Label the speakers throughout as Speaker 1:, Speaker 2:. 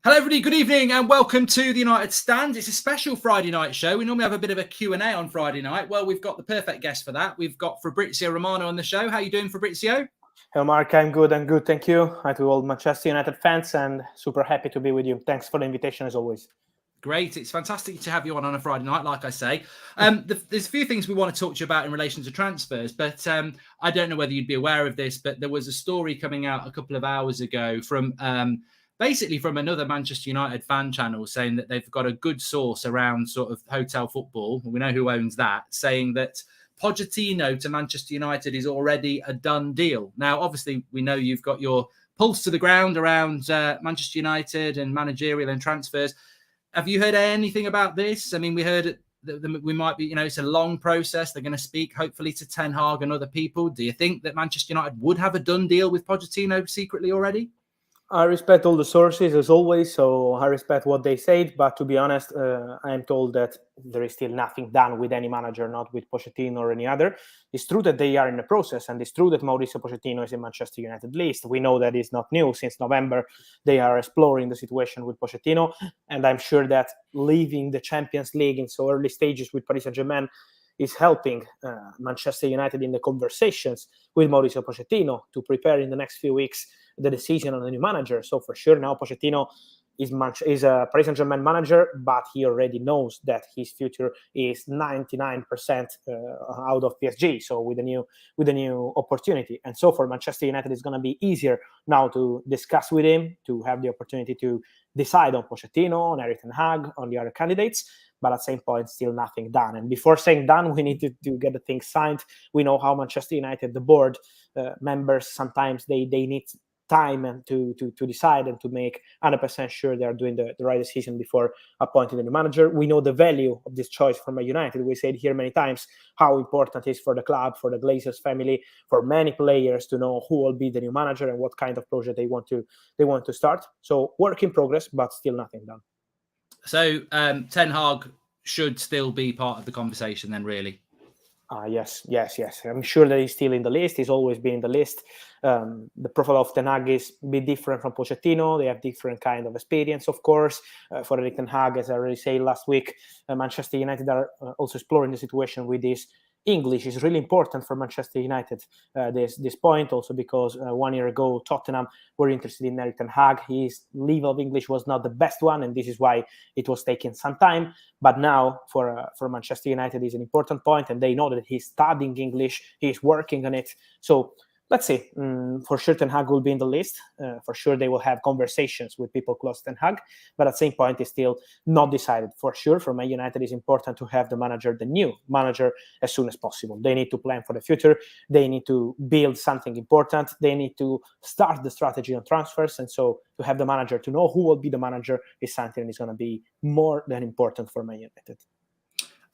Speaker 1: Hello everybody, good evening and welcome to the United Stand. It's a special Friday night show. We normally have a bit of a Q&A on Friday night. Well, we've got the perfect guest for that. We've got FABRIZIO Romano on the show. How are you doing, FABRIZIO?
Speaker 2: Hello, Mark. I'm good, thank you. Hi to all Manchester United fans and super happy to be with you. Thanks for the invitation as always.
Speaker 1: Great. It's fantastic to have you on a Friday night, like I say. There's a few things we want to talk to you about in relation to transfers, but I don't know whether you'd be aware of this, but there was a story coming out a couple of hours ago from basically from another Manchester United fan channel saying that they've got a good source around sort of hotel football. We know who owns that, saying that Pochettino to Manchester United is already a done deal. Now, obviously, we know you've got your pulse to the ground around Manchester United and managerial and transfers. Have you heard anything about this? I mean, we heard that we might be, it's a long process. They're going to speak, hopefully, to Ten Hag and other people. Do you think that Manchester United would have a done deal with Pochettino secretly already?
Speaker 2: I respect all the sources as always, so I respect what they said. But to be honest, I am told that there is still nothing done with any manager, not with Pochettino or any other. It's true that they are in the process, and it's true that Mauricio Pochettino is in Manchester United list. We know that is not new. Since November, they are exploring the situation with Pochettino, and I'm sure that leaving the Champions League in so early stages with Paris Saint-Germain is helping Manchester United in the conversations with Mauricio Pochettino to prepare in the next few weeks the decision on the new manager. So for sure now Pochettino is a Paris Saint-Germain manager, but he already knows that his future is 99% out of PSG. So with a new opportunity, and so for Manchester United, it's going to be easier now to discuss with him, to have the opportunity to decide on Pochettino, on Erik ten Hag, on the other candidates. But at the same point, still nothing done. And before saying done, we need to get the thing signed. We know how Manchester United, the board members, sometimes they need time and to decide and to make 100% sure they are doing the right decision before appointing a new manager. We know the value of this choice for Man United. We said here many times how important it is for the club, for the Glazers family, for many players to know who will be the new manager and what kind of project they want to start. So work in progress, but still nothing done.
Speaker 1: So Ten Hag should still be part of the conversation then, really?
Speaker 2: Yes. I'm sure that he's still in the list. He's always been in the list. The profile of Ten Hag is a bit different from Pochettino. They have different kind of experience, of course. For Erik ten Hag, as I already said last week, Manchester United are also exploring the situation with this. English is really important for Manchester United, this point, also because 1 year ago, Tottenham were interested in Erik ten Hag. His level of English was not the best one, and this is why it was taking some time. But now, for Manchester United, is an important point, and they know that he's studying English, he's working on it. So let's see. For sure, Ten Hag will be in the list. For sure, they will have conversations with people close to Ten Hag. But at the same point, it's still not decided. For sure, for Man United, it's important to have the new manager, as soon as possible. They need to plan for the future. They need to build something important. They need to start the strategy on transfers. And so to have the manager, to know who will be the manager, is something that is going to be more than important for Man United.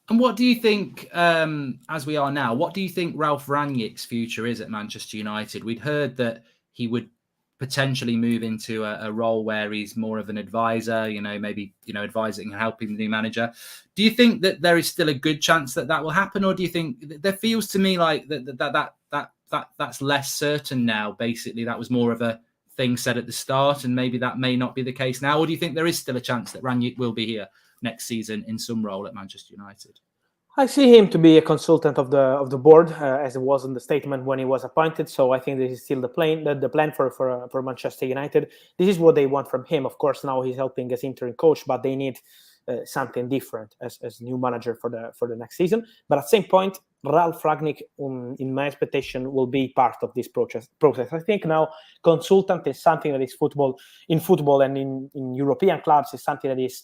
Speaker 1: And what do you think, as we are now, what do you think Ralf Rangnick's future is at Manchester United? We'd heard that he would potentially move into a role where he's more of an advisor, maybe, advising and helping the new manager. Do you think that there is still a good chance that will happen? Or do you think there feels to me like that's less certain now? Basically, that was more of a thing said at the start, and maybe that may not be the case now. Or do you think there is still a chance that Rangnick will be here next season in some role at Manchester United?
Speaker 2: I see him to be a consultant of the board, as it was in the statement when he was appointed. So I think this is still the plan for Manchester United. This is what they want from him. Of course, now he's helping as interim coach, but they need something different as new manager for the next season. But at the same point, Ralf Rangnick, in my expectation, will be part of this process. I think now consultant is something that is in football and in European clubs is something that is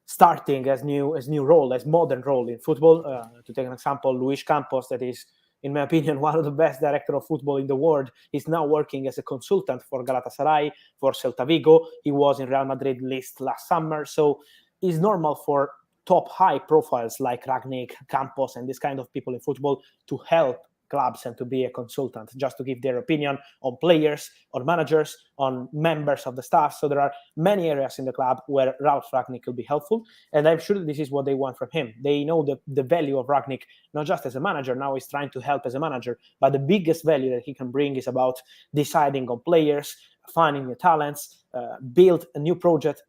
Speaker 2: starting as new role, as modern role in football. To take an example, Luis Campos, that is, in my opinion, one of the best director of football in the world, is now working as a consultant for Galatasaray, for Celta Vigo. He was in Real Madrid list last summer. So it's normal for top high profiles like Rangnick, Campos, and this kind of people in football to help clubs and to be a consultant, just to give their opinion on players, on managers, on members of the staff. So there are many areas in the club where Ralf Rangnick will be helpful, and I'm sure this is what they want from him. They know the value of Rangnick, not just as a manager. Now he's trying to help as a manager, but the biggest value that he can bring is about deciding on players, finding new talents, build a new project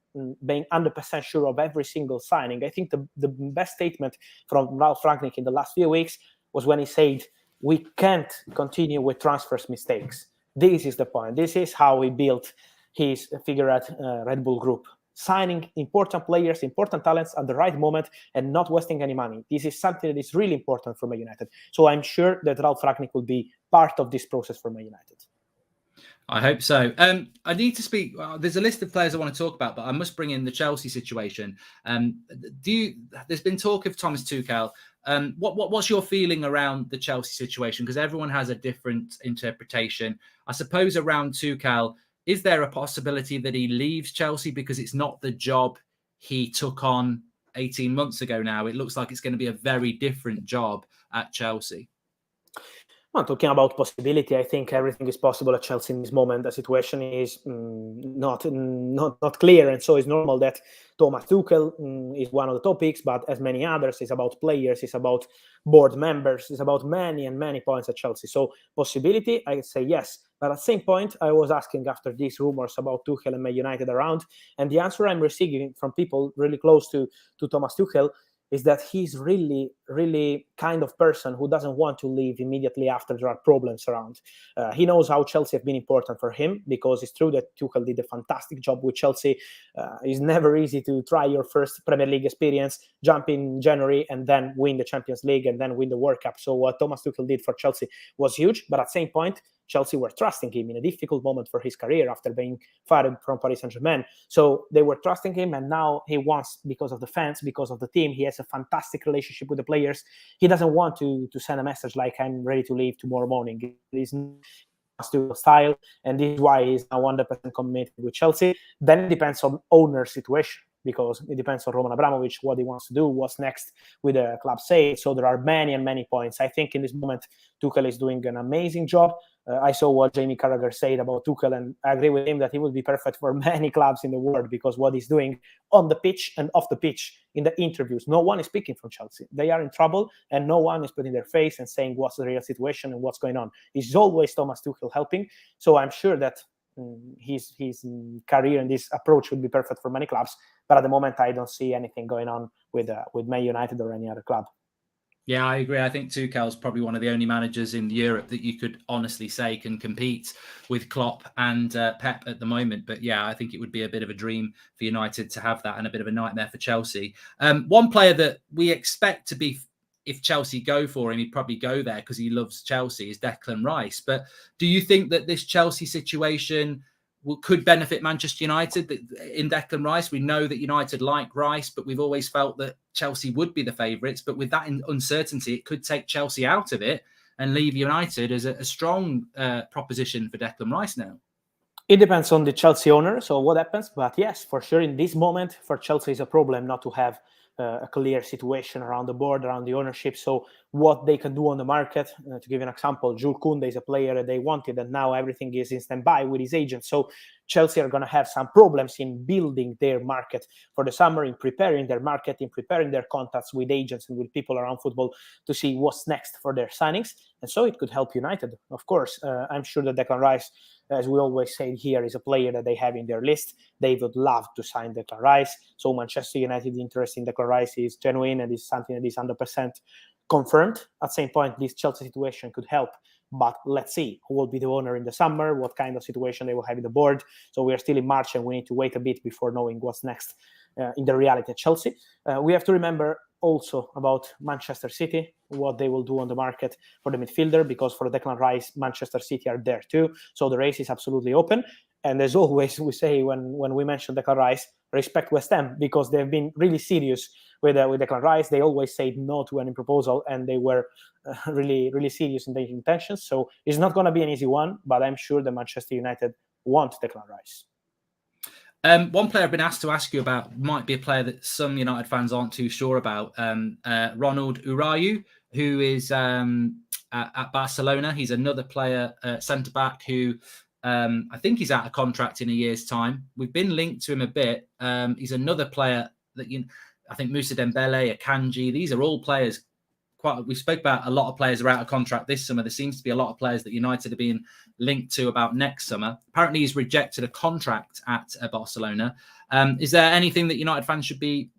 Speaker 2: being 100% sure of every single signing. I think the best statement from Ralph Rangnick in the last few weeks was when he said, we can't continue with transfers mistakes. This is the point. This is how he built his figure at Red Bull Group. Signing important players, important talents at the right moment and not wasting any money. This is something that is really important for Man United. So I'm sure that Ralph Rangnick will be part of this process for Man United.
Speaker 1: I hope so. I need to speak. There's a list of players I want to talk about, but I must bring in the Chelsea situation. There's been talk of Thomas Tuchel. What's your feeling around the Chelsea situation? Because everyone has a different interpretation. I suppose around Tuchel, is there a possibility that he leaves Chelsea because it's not the job he took on 18 months ago now? It looks like it's going to be a very different job at Chelsea.
Speaker 2: Well, talking about possibility, I think everything is possible at Chelsea in this moment. The situation is not clear, and so it's normal that Thomas Tuchel is one of the topics, but as many others, it's about players, it's about board members, it's about many and many points at Chelsea. So possibility, I say yes. But at the same point, I was asking after these rumors about Tuchel and Man United around, and the answer I'm receiving from people really close to Thomas Tuchel is that he's really, really kind of person who doesn't want to leave immediately after there are problems around. He knows how Chelsea have been important for him, because it's true that Tuchel did a fantastic job with Chelsea. It's never easy to try your first Premier League experience, jump in January and then win the Champions League and then win the World Cup. So what Thomas Tuchel did for Chelsea was huge, but at the same point, Chelsea were trusting him in a difficult moment for his career after being fired from Paris Saint-Germain. So they were trusting him, and now he wants, because of the fans, because of the team, he has a fantastic relationship with the players. He doesn't want to send a message like, I'm ready to leave tomorrow morning. It is to style, and this is why he's now 100% committed with Chelsea. Then it depends on owner situation, because it depends on Roman Abramovich, what he wants to do, what's next with the club say. So there are many and many points. I think in this moment, Tuchel is doing an amazing job. I saw what Jamie Carragher said about Tuchel, and I agree with him that he would be perfect for many clubs in the world, because what he's doing on the pitch and off the pitch in the interviews, no one is speaking from Chelsea. They are in trouble, and no one is putting their face and saying what's the real situation and what's going on. It's always Thomas Tuchel helping. So I'm sure that his career and this approach would be perfect for many clubs. But at the moment, I don't see anything going on with Man United or any other club.
Speaker 1: Yeah, I agree. I think Tuchel's probably one of the only managers in Europe that you could honestly say can compete with Klopp and Pep at the moment. But yeah, I think it would be a bit of a dream for United to have that, and a bit of a nightmare for Chelsea. One player that we expect to be, if Chelsea go for him, he'd probably go there because he loves Chelsea, is Declan Rice. But do you think that this Chelsea situation could benefit Manchester United in Declan Rice? We know that United like Rice, but we've always felt that Chelsea would be the favourites. But with that uncertainty, it could take Chelsea out of it and leave United as a strong proposition for Declan Rice now.
Speaker 2: It depends on the Chelsea owner, so what happens. But yes, for sure, in this moment, for Chelsea, is a problem not to have a clear situation around the board, around the ownership. So what they can do on the market, to give you an example, Jules Koundé is a player that they wanted, and now everything is in standby with his agent. So Chelsea are going to have some problems in building their market for the summer, in preparing their market, in preparing their contacts with agents and with people around football to see what's next for their signings. And so it could help United, of course. I'm sure that Declan Rice, as we always say here, is a player that they have in their list. They would love to sign Declan Rice. So Manchester United's interest in Declan Rice is genuine, and is something that is 100% confirmed. At the same point, this Chelsea situation could help. But let's see who will be the owner in the summer, what kind of situation they will have in the board. So we are still in March, and we need to wait a bit before knowing what's next in the reality at Chelsea. We have to remember also about Manchester City, what they will do on the market for the midfielder, because for Declan Rice, Manchester City are there too. So the race is absolutely open. And as always, we say when we mention Declan Rice, respect West Ham, because they've been really serious with Declan Rice. They always said no to any proposal, and they were really, really serious in their intentions. So it's not going to be an easy one, but I'm sure that Manchester United want Declan Rice.
Speaker 1: One player I've been asked to ask you about might be a player that some United fans aren't too sure about. Ronald Urayu, who is at Barcelona. He's another player, centre-back, who I think he's out of contract in a year's time. We've been linked to him a bit. He's another player that I think Moussa Dembele, Akanji, these are all players we spoke about a lot of players are out of contract this summer. There seems to be a lot of players that United are being linked to about next summer. Apparently, he's rejected a contract at Barcelona. Is there anything that United fans should be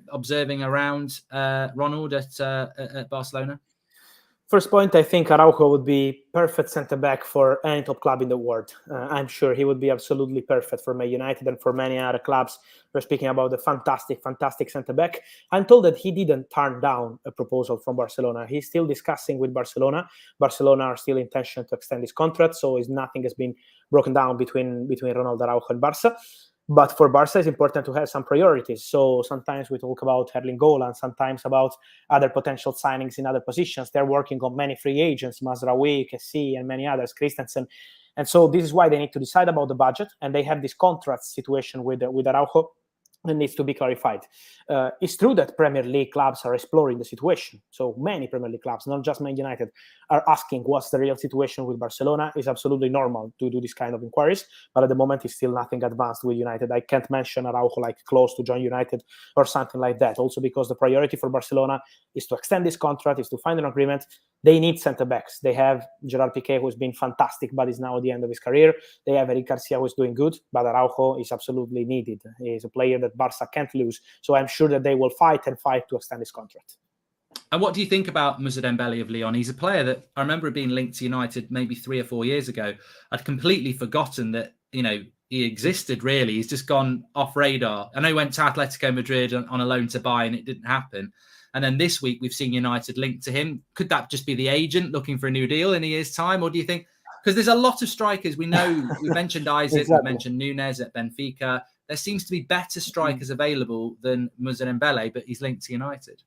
Speaker 1: observing around Ronald at Barcelona?
Speaker 2: First point, I think Araujo would be perfect centre-back for any top club in the world. I'm sure he would be absolutely perfect for Man United and for many other clubs. We're speaking about the fantastic centre-back. I'm told that he didn't turn down a proposal from Barcelona. He's still discussing with Barcelona. Barcelona are still intention to extend his contract, so nothing has been broken down between Ronald Araujo and Barca. But for Barca, it's important to have some priorities. So sometimes we talk about Erling Haaland, sometimes about other potential signings in other positions. They're working on many free agents, Mazraoui, Kessie, and many others, Christensen. And so this is why they need to decide about the budget. And they have this contract situation with Araujo that needs to be clarified. It's true that Premier League clubs are exploring the situation. So many Premier League clubs, not just Man United, are asking what's the real situation with Barcelona. It's absolutely normal to do this kind of inquiries, but at the moment it's still nothing advanced with United. I can't mention Araujo like close to join United or something like that. Also because the priority for Barcelona is to extend this contract, is to find an agreement. They need centre-backs. They have Gerard Piqué, who's been fantastic, but is now at the end of his career. They have Eric Garcia, who's doing good, but Araujo is absolutely needed. He's a player that Barca can't lose. So I'm sure that they will fight to extend his contract.
Speaker 1: And what do you think about Moussa Dembele of Lyon? He's a player that I remember being linked to United maybe 3 or 4 years ago. I'd completely forgotten that, he existed, really. He's just gone off radar. I know he went to Atletico Madrid on a loan to buy and it didn't happen. And then this week we've seen United linked to him. Could that just be the agent looking for a new deal in a year's time? Or do you think, because there's a lot of strikers we know, we mentioned Isaac,
Speaker 2: Exactly.
Speaker 1: we mentioned Nunes at Benfica. There seems to be better strikers available than Moussa Dembele, but he's linked to United.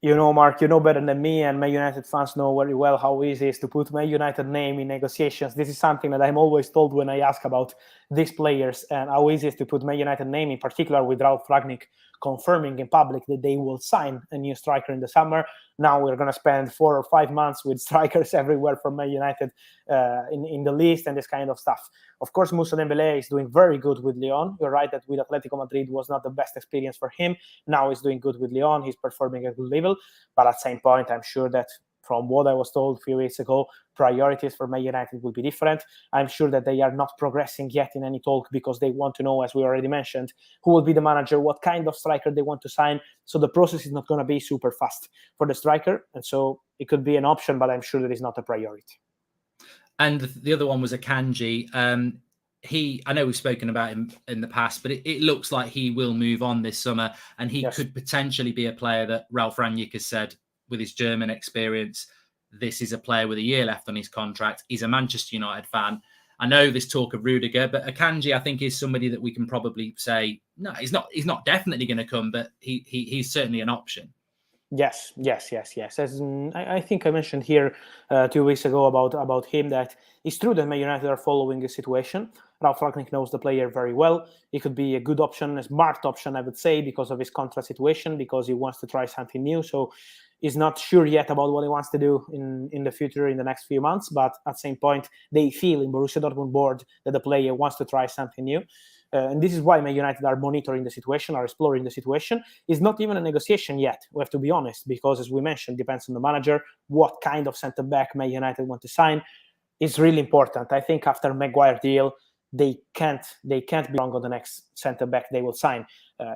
Speaker 2: Mark, you know better than me, and Man United fans know very well how easy it is to put Man United name in negotiations. This is something that I'm always told when I ask about these players, and how easy it is to put Man United name, in particular with Ralf Rangnick confirming in public that they will sign a new striker in the summer. Now we're going to spend 4 or 5 months with strikers everywhere from Man United in the list and this kind of stuff. Of course, Moussa Dembele is doing very good with Lyon. You're right that with Atletico Madrid was not the best experience for him. Now he's doing good with Lyon. He's performing at a good level. But at the same point, I'm sure that from what I was told a few weeks ago, priorities for Man United will be different. I'm sure that they are not progressing yet in any talk because they want to know, as we already mentioned, who will be the manager, what kind of striker they want to sign. So the process is not going to be super fast for the striker. And so it could be an option, but I'm sure that is not a priority.
Speaker 1: And the other one was Akanji. I know we've spoken about him in the past, but it looks like he will move on this summer, and he could potentially be a player that Ralf Rangnick has said, with his German experience, this is a player with a year left on his contract. He's a Manchester United fan. I know there's talk of Rudiger, but Akanji, I think, is somebody that we can probably say, no, he's not definitely going to come, but he's certainly an option.
Speaker 2: Yes. As I think I mentioned here 2 weeks ago about him, that it's true that Man United are following the situation. Ralf Rangnick knows the player very well. He could be a good option, a smart option, I would say, because of his contract situation, because he wants to try something new. So he's not sure yet about what he wants to do in the future, in the next few months. But at the same point, they feel in Borussia Dortmund board that the player wants to try something new. And this is why Man United are monitoring the situation, are exploring the situation. It's not even a negotiation yet, we have to be honest, because as we mentioned, depends on the manager, what kind of centre-back Man United want to sign. It's really important. I think after Maguire deal, they can't be wrong on the next centre-back they will sign.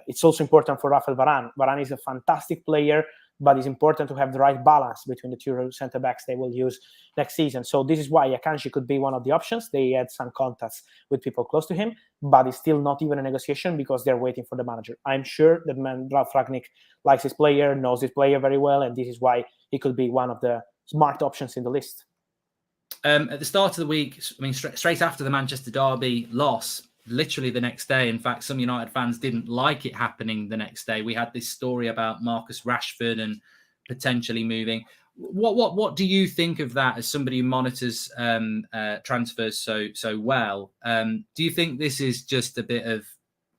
Speaker 2: It's also important for Rafael Varane. Varane is a fantastic player, but it's important to have the right balance between the two centre-backs they will use next season. So this is why Akanji could be one of the options. They had some contacts with people close to him, but it's still not even a negotiation because they're waiting for the manager. I'm sure that Ralf Rangnick likes his player, knows his player very well, and this is why he could be one of the smart options in the list.
Speaker 1: At the start of the week, I mean, straight after the Manchester derby loss, literally the next day, in fact, some United fans didn't like it happening the next day. We had this story about Marcus Rashford and potentially moving. What do you think of that as somebody who monitors transfers so well? Do you think this is just a bit of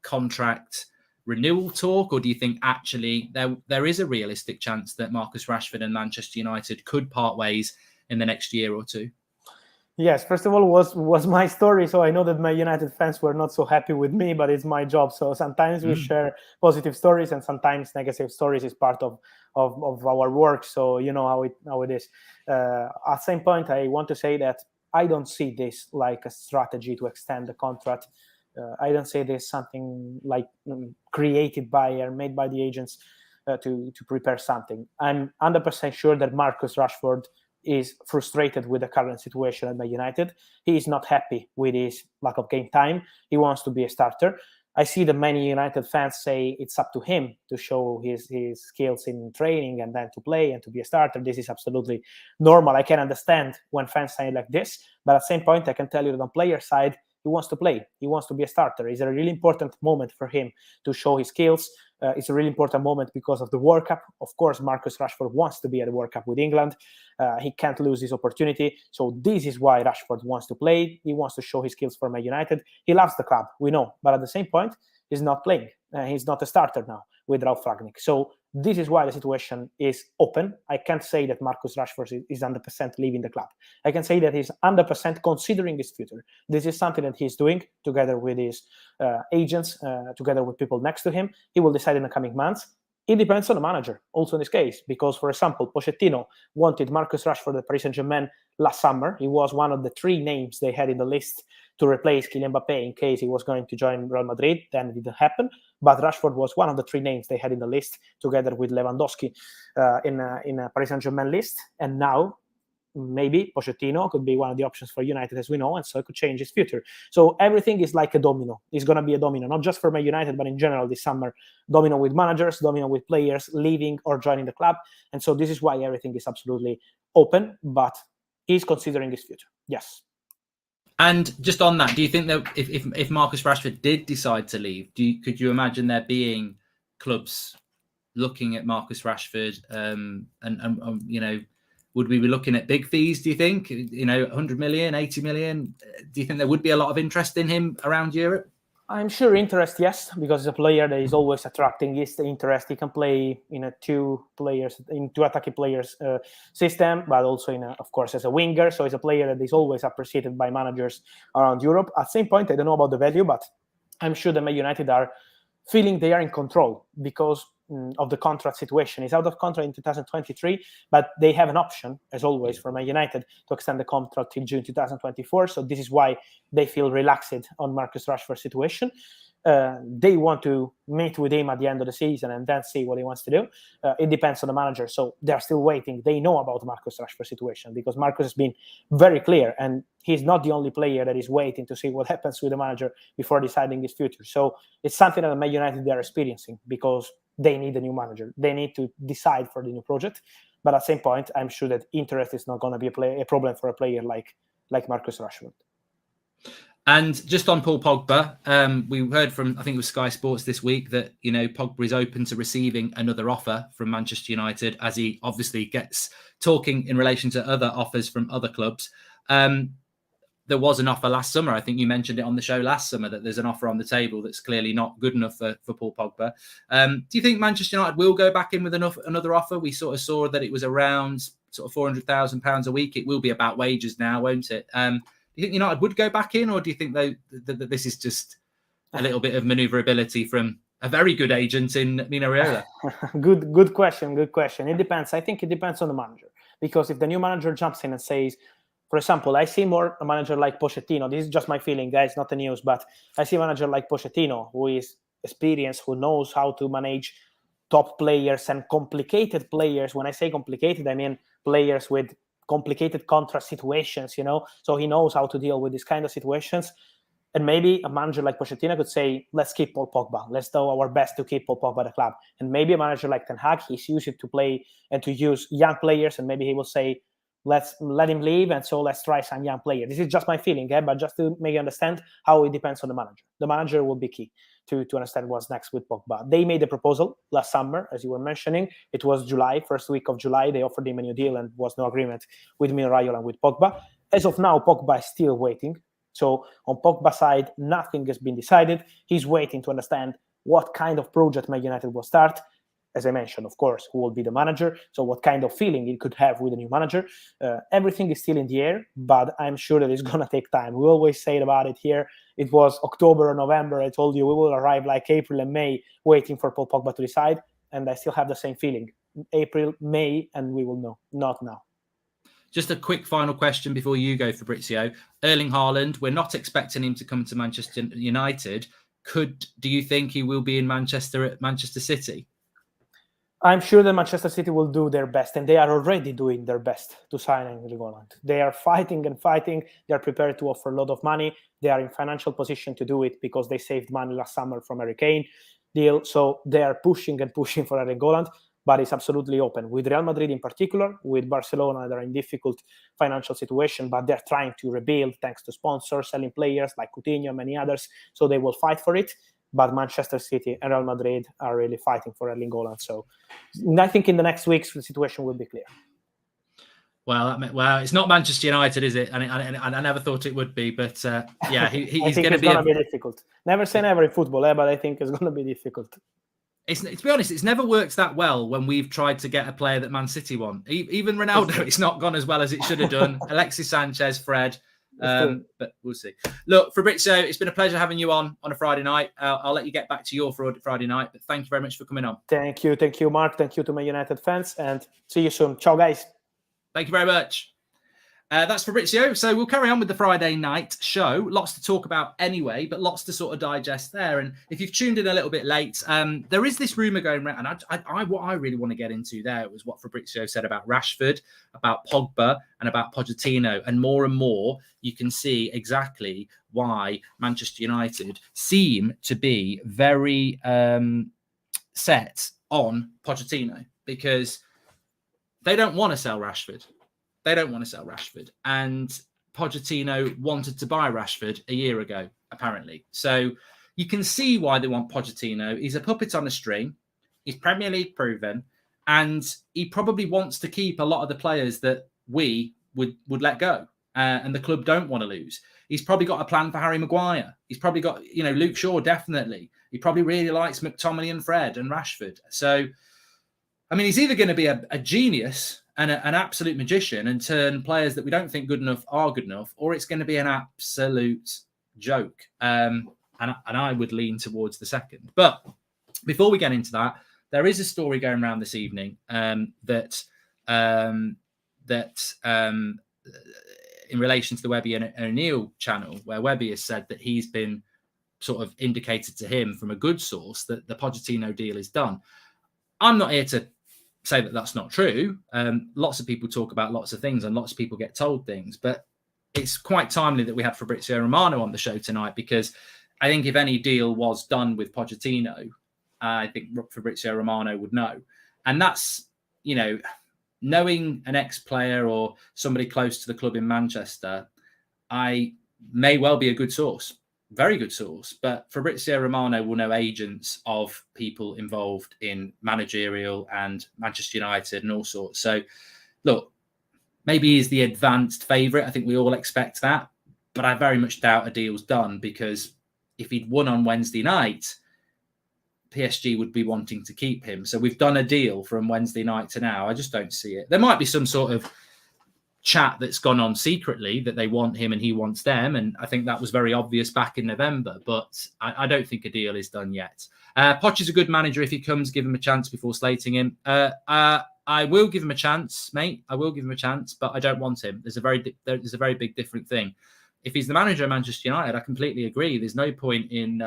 Speaker 1: contract renewal talk, or do you think actually there is a realistic chance that Marcus Rashford and Manchester United could part ways in the next year or two?
Speaker 2: Yes, first of all, was my story, so I know that my United fans were not so happy with me, but it's my job. So sometimes we share positive stories, and sometimes negative stories is part of our work. So you know how it is. At the same point, I want to say that I don't see this like a strategy to extend the contract. I don't say this something like created by or made by the agents to prepare something. I'm 100% sure that Marcus Rashford is frustrated with the current situation at Man United. He is not happy with his lack of game time. He wants to be a starter. I see that many United fans say it's up to him to show his skills in training and then to play and to be a starter. This is absolutely normal. I can understand when fans say like this, but at the same point, I can tell you that on player side, he wants to play. He wants to be a starter. It's a really important moment for him to show his skills. It's a really important moment because of the World Cup. Of course, Marcus Rashford wants to be at the World Cup with England. He can't lose this opportunity. So this is why Rashford wants to play. He wants to show his skills for Man United. He loves the club, we know. But at the same point, he's not playing. He's not a starter now with Ralf Rangnick. So this is why the situation is open. I can't say that Marcus Rashford is 100% leaving the club. I can say that he's 100% considering his future. This is something that he's doing together with his agents, together with people next to him. He will decide in the coming months. It depends on the manager, also in this case, because, for example, Pochettino wanted Marcus Rashford at Paris Saint-Germain last summer. He was one of the 3 names they had in the list to replace Kylian Mbappé in case he was going to join Real Madrid. Then it didn't happen. But Rashford was one of the 3 names they had in the list, together with Lewandowski in a Paris Saint-Germain list. And now maybe Pochettino could be one of the options for United, as we know, and so it could change his future. So everything is like a domino. It's going to be a domino, not just for Man United, but in general this summer. Domino with managers, domino with players leaving or joining the club. And so this is why everything is absolutely open, but he's considering his future. Yes.
Speaker 1: And just on that, do you think that if Marcus Rashford did decide to leave, could you imagine there being clubs looking at Marcus Rashford and you know, would we be looking at big fees, do you think? You know, 100 million, 80 million? Do you think there would be a lot of interest in him around Europe?
Speaker 2: I'm sure interest, yes, because he's a player that is always attracting his interest. He can play in a two attacking players system, but also of course, as a winger. So he's a player that is always appreciated by managers around Europe. At the same point, I don't know about the value, but I'm sure that Man United are feeling they are in control because of the contract situation. He's out of contract in 2023, but they have an option, as always, for Man United to extend the contract till June 2024. So this is why they feel relaxed on Marcus Rashford's situation. They want to meet with him at the end of the season and then see what he wants to do. It depends on the manager. So they're still waiting. They know about Marcus Rashford's situation because Marcus has been very clear, and he's not the only player that is waiting to see what happens with the manager before deciding his future. So it's something that Man United they are experiencing because they need a new manager. They need to decide for the new project. But at the same point, I'm sure that interest is not going to be a problem for a player like Marcus Rashford.
Speaker 1: And just on Paul Pogba, we heard from, I think it was Sky Sports this week, that, you know, Pogba is open to receiving another offer from Manchester United, as he obviously gets talking in relation to other offers from other clubs. There was an offer last summer. I think you mentioned it on the show last summer that there's an offer on the table that's clearly not good enough for Paul Pogba. Do you think Manchester United will go back in with another offer? We sort of saw that it was around sort of £400,000 a week. It will be about wages now, won't it? Do you think United would go back in, or do you think that this is just a little bit of manoeuvrability from a very good agent in Mino Raiola?
Speaker 2: Good question. Good question. It depends. I think it depends on the manager, because if the new manager jumps in and says, for example, I see more a manager like Pochettino. This is just my feeling, guys, not the news. But I see a manager like Pochettino who is experienced, who knows how to manage top players and complicated players. When I say complicated, I mean players with complicated contract situations, you know. So he knows how to deal with these kind of situations. And maybe a manager like Pochettino could say, let's keep Paul Pogba. Let's do our best to keep Paul Pogba at the club. And maybe a manager like Ten Hag, he's used to play and to use young players. And maybe he will say, let's let him leave, and so let's try some young player. This is just my feeling, but just to make you understand how it depends on the manager. The manager will be key to understand what's next with Pogba. They made a proposal last summer, as you were mentioning. It was July, first week of July. They offered him a new deal, and was no agreement with Mino Raiola and with Pogba. As of now, Pogba is still waiting. So on Pogba's side, nothing has been decided. He's waiting to understand what kind of project Man United will start. as I mentioned, of course, who will be the manager, so what kind of feeling it could have with a new manager. Everything is still in the air, but I'm sure that it's going to take time. We always say about it here. It was October or November. I told you we will arrive like April and May waiting for Paul Pogba to decide, and I still have the same feeling. April, May, and we will know. Not now.
Speaker 1: Just a quick final question before you go, Fabrizio. Erling Haaland, we're not expecting him to come to Manchester United. Do you think he will be in Manchester at Manchester City?
Speaker 2: I'm sure that Manchester City will do their best, and they are already doing their best to sign Erling Haaland. They are fighting and fighting. They are prepared to offer a lot of money. They are in financial position to do it because they saved money last summer from Harry Kane deal. So they are pushing and pushing for Erling Haaland, but it's absolutely open. With Real Madrid in particular, with Barcelona, they're in difficult financial situation, but they're trying to rebuild thanks to sponsors, selling players like Coutinho and many others. So they will fight for it. But Manchester City and Real Madrid are really fighting for Erling Haaland. So I think in the next weeks, the situation will be clear.
Speaker 1: Well, it's not Manchester United, is it? And I never thought it would be. But yeah, he's going to be.
Speaker 2: It's going to be difficult. Never say never in football, but I think it's going to be difficult.
Speaker 1: To be honest, it's never worked that well when we've tried to get a player that Man City want. Even Ronaldo, it's not gone as well as it should have done. Alexis Sanchez, Fred. But we'll see. Look, Fabrizio, it's been a pleasure having you on a Friday night. I'll let you get back to your Friday night, but thank you very much for coming on.
Speaker 2: Thank you, Mark. Thank you to my United fans, and see you soon. Ciao, guys.
Speaker 1: Thank you very much. That's Fabrizio. So we'll carry on with the Friday night show. Lots to talk about anyway, but lots to sort of digest there. And if you've tuned in a little bit late, there is this rumour going around. And what I really want to get into there was what Fabrizio said about Rashford, about Pogba, and about Pochettino. And more, you can see exactly why Manchester United seem to be very set on Pochettino, because they don't want to sell Rashford. And Pochettino wanted to buy Rashford a year ago, apparently. So you can see why they want Pochettino. He's a puppet on a string. He's Premier League proven. And he probably wants to keep a lot of the players that we would let go. And the club don't want to lose. He's probably got a plan for Harry Maguire. He's probably got, Luke Shaw, definitely. He probably really likes McTominay and Fred and Rashford. So, I mean, he's either going to be a genius and an absolute magician and turn players that we don't think good enough are good enough, or it's going to be an absolute joke. And I would lean towards the second. But before we get into that, there is a story going around this evening that in relation to the Webby and O'Neill channel, where Webby has said that he's been sort of indicated to him from a good source that the Pochettino deal is done. I'm not here to say that that's not true. Lots of people talk about lots of things and lots of people get told things, but it's quite timely that we had Fabrizio Romano on the show tonight, because I think if any deal was done with Pochettino, I think Fabrizio Romano would know. And that's, knowing an ex-player or somebody close to the club in Manchester, I may well be a good source. Very good source, but Fabrizio Romano will know agents of people involved in managerial and Manchester United and all sorts. So, look, maybe he's the advanced favourite. I think we all expect that, but I very much doubt a deal's done, because if he'd won on Wednesday night, PSG would be wanting to keep him. So we've done a deal from Wednesday night to now. I just don't see it. There might be some sort of chat that's gone on secretly that they want him and he wants them, and I think that was very obvious back in November, but I don't think a deal is done yet. Poch is a good manager. If he comes, give him a chance before slating him. I will give him a chance, mate. I will give him a chance, but I don't want him. There's a very big different thing. If he's the manager of Manchester United, I completely agree. There's no point in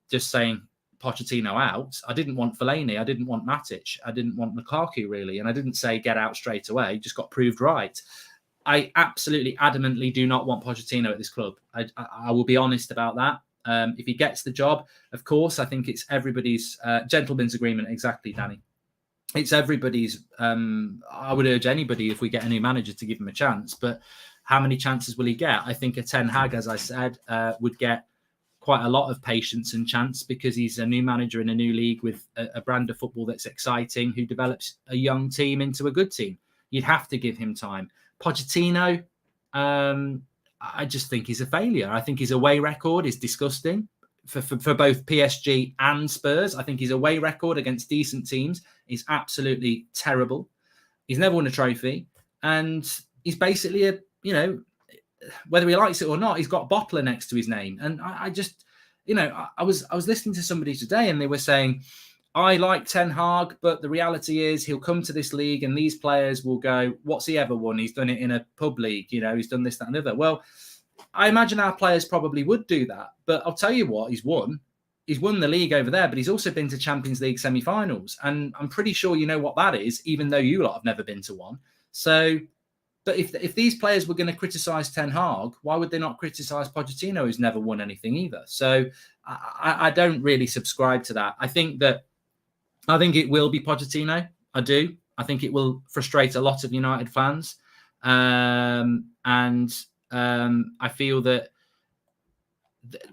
Speaker 1: just saying Pochettino out. I didn't want Fellaini. I didn't want Matic. I didn't want Lukaku, really. And I didn't say get out straight away. Just got proved right. I absolutely adamantly do not want Pochettino at this club. I will be honest about that. If he gets the job, of course, I think it's everybody's gentleman's agreement. Exactly, Danny. It's everybody's. I would urge anybody, if we get a new manager, to give him a chance. But how many chances will he get? I think a Ten Hag, as I said, would get quite a lot of patience and chance, because he's a new manager in a new league with a brand of football that's exciting, who develops a young team into a good team. You'd have to give him time. Pochettino, I just think he's a failure. I think his away record is disgusting. for both PSG and Spurs. I think his away record against decent teams is absolutely terrible. He's never won a trophy, and he's basically whether he likes it or not, he's got Bottler next to his name. And I just, I was listening to somebody today, and they were saying, I like Ten Hag, but the reality is he'll come to this league and these players will go, what's he ever won? He's done it in a pub league, he's done this, that, and the other. Well, I imagine our players probably would do that. But I'll tell you what, he's won. He's won the league over there, but he's also been to Champions League semi-finals. And I'm pretty sure you know what that is, even though you lot have never been to one. So, but if these players were going to criticise Ten Hag, why would they not criticise Pochettino, who's never won anything either? So I don't really subscribe to that. I think it will be Pochettino. I do. I think it will frustrate a lot of United fans. I feel that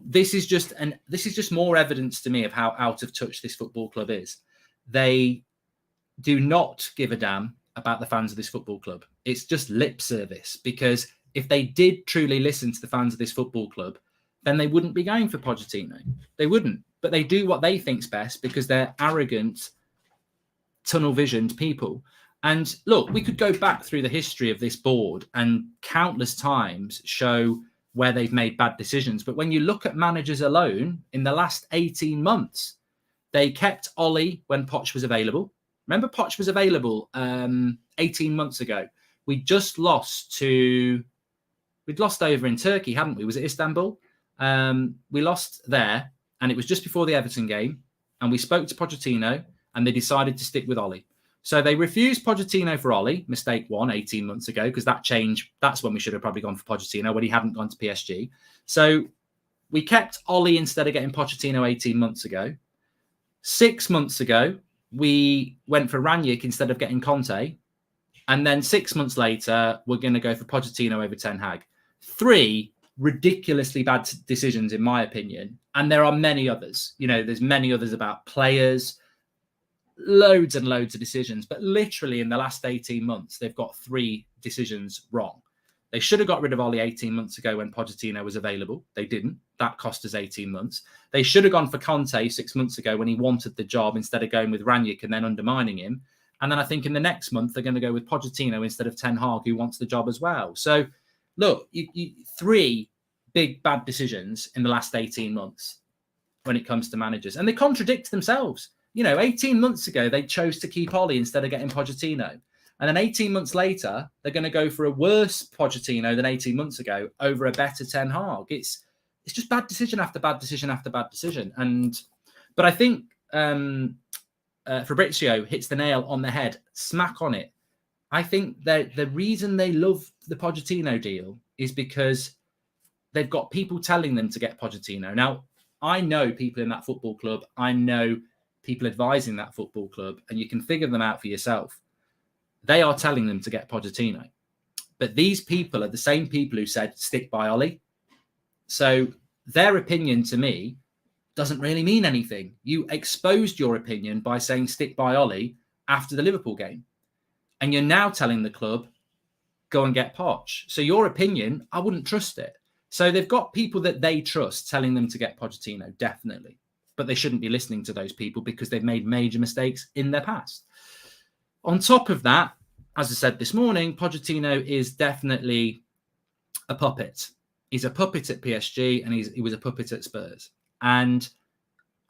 Speaker 1: this is just more evidence to me of how out of touch this football club is. They do not give a damn about the fans of this football club. It's just lip service, because if they did truly listen to the fans of this football club, then they wouldn't be going for Pochettino. They wouldn't. But they do what they think's best because they're arrogant, tunnel-visioned people. And look, we could go back through the history of this board and countless times show where they've made bad decisions. But when you look at managers alone, in the last 18 months, they kept Ollie when Poch was available. Remember, Poch was available 18 months ago. We'd lost over in Turkey, hadn't we? Was it Istanbul? We lost there, and it was just before the Everton game. And we spoke to Pochettino, and they decided to stick with Ollie. So they refused Pochettino for Ollie, mistake one, 18 months ago, because that's when we should have probably gone for Pochettino, when he hadn't gone to PSG. So we kept Ollie instead of getting Pochettino 18 months ago. 6 months ago, we went for Ranić instead of getting Conte. And then 6 months later, we're going to go for Pochettino over Ten Hag. 3 ridiculously bad decisions, in my opinion. And there are many others. There's many others about players, loads and loads of decisions. But literally in the last 18 months, they've got 3 decisions wrong. They should have got rid of Ollie 18 months ago when Pochettino was available. They didn't. That cost us 18 months. They should have gone for Conte 6 months ago when he wanted the job, instead of going with Ranić and then undermining him. And then I think in the next month, they're going to go with Pochettino instead of Ten Hag, who wants the job as well. So, look, 3 big bad decisions in the last 18 months when it comes to managers. And they contradict themselves. 18 months ago, they chose to keep Ollie instead of getting Pochettino. And then 18 months later, they're going to go for a worse Pochettino than 18 months ago over a better Ten Hag. It's just bad decision after bad decision after bad decision. But I think Fabrizio hits the nail on the head, smack on it. I think that the reason they love the Pochettino deal is because they've got people telling them to get Pochettino. Now, I know people in that football club. I know people advising that football club, and you can figure them out for yourself. They are telling them to get Pochettino. But these people are the same people who said, stick by Ollie. So their opinion to me doesn't really mean anything. You exposed your opinion by saying stick by Ollie after the Liverpool game. And you're now telling the club, go and get Poch. So your opinion, I wouldn't trust it. So they've got people that they trust telling them to get Pochettino, definitely. But they shouldn't be listening to those people because they've made major mistakes in their past. On top of that, as I said this morning, Pochettino is definitely a puppet. He's a puppet at PSG, and he was a puppet at Spurs. And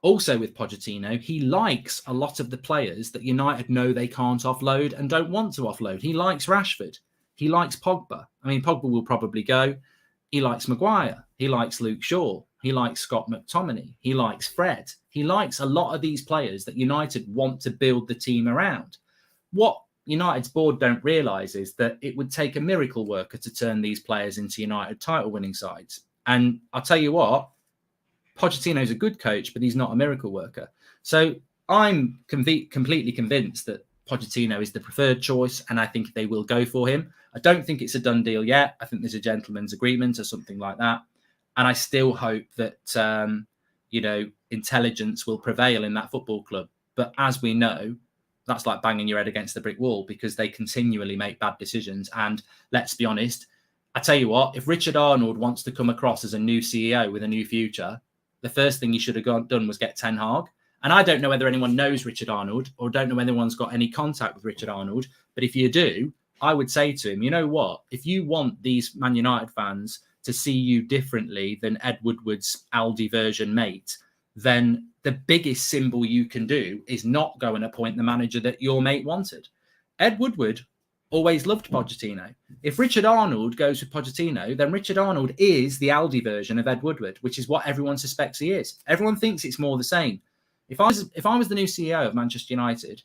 Speaker 1: also with Pochettino, he likes a lot of the players that United know they can't offload and don't want to offload. He likes Rashford. He likes Pogba. I mean, Pogba will probably go. He likes Maguire. He likes Luke Shaw. He likes Scott McTominay. He likes Fred. He likes a lot of these players that United want to build the team around. What United's board don't realise is that it would take a miracle worker to turn these players into United title-winning sides. And I'll tell you what, Pochettino's a good coach, but he's not a miracle worker. So I'm completely convinced that Pochettino is the preferred choice, and I think they will go for him. I don't think it's a done deal yet. I think there's a gentleman's agreement or something like that. And I still hope that, intelligence will prevail in that football club. But as we know, that's like banging your head against the brick wall because they continually make bad decisions. And let's be honest, I tell you what, if Richard Arnold wants to come across as a new CEO with a new future, the first thing he should have done was get Ten Hag. And I don't know whether anyone knows Richard Arnold or don't know whether anyone's got any contact with Richard Arnold. But if you do, I would say to him, you know what? If you want these Man United fans to see you differently than Ed Woodward's Aldi version mate, then the biggest symbol you can do is not go and appoint the manager that your mate wanted. Ed Woodward always loved Pochettino. If Richard Arnold goes with Pochettino, then Richard Arnold is the Aldi version of Ed Woodward, which is what everyone suspects he is. Everyone thinks it's more the same. If I was the new CEO of Manchester United,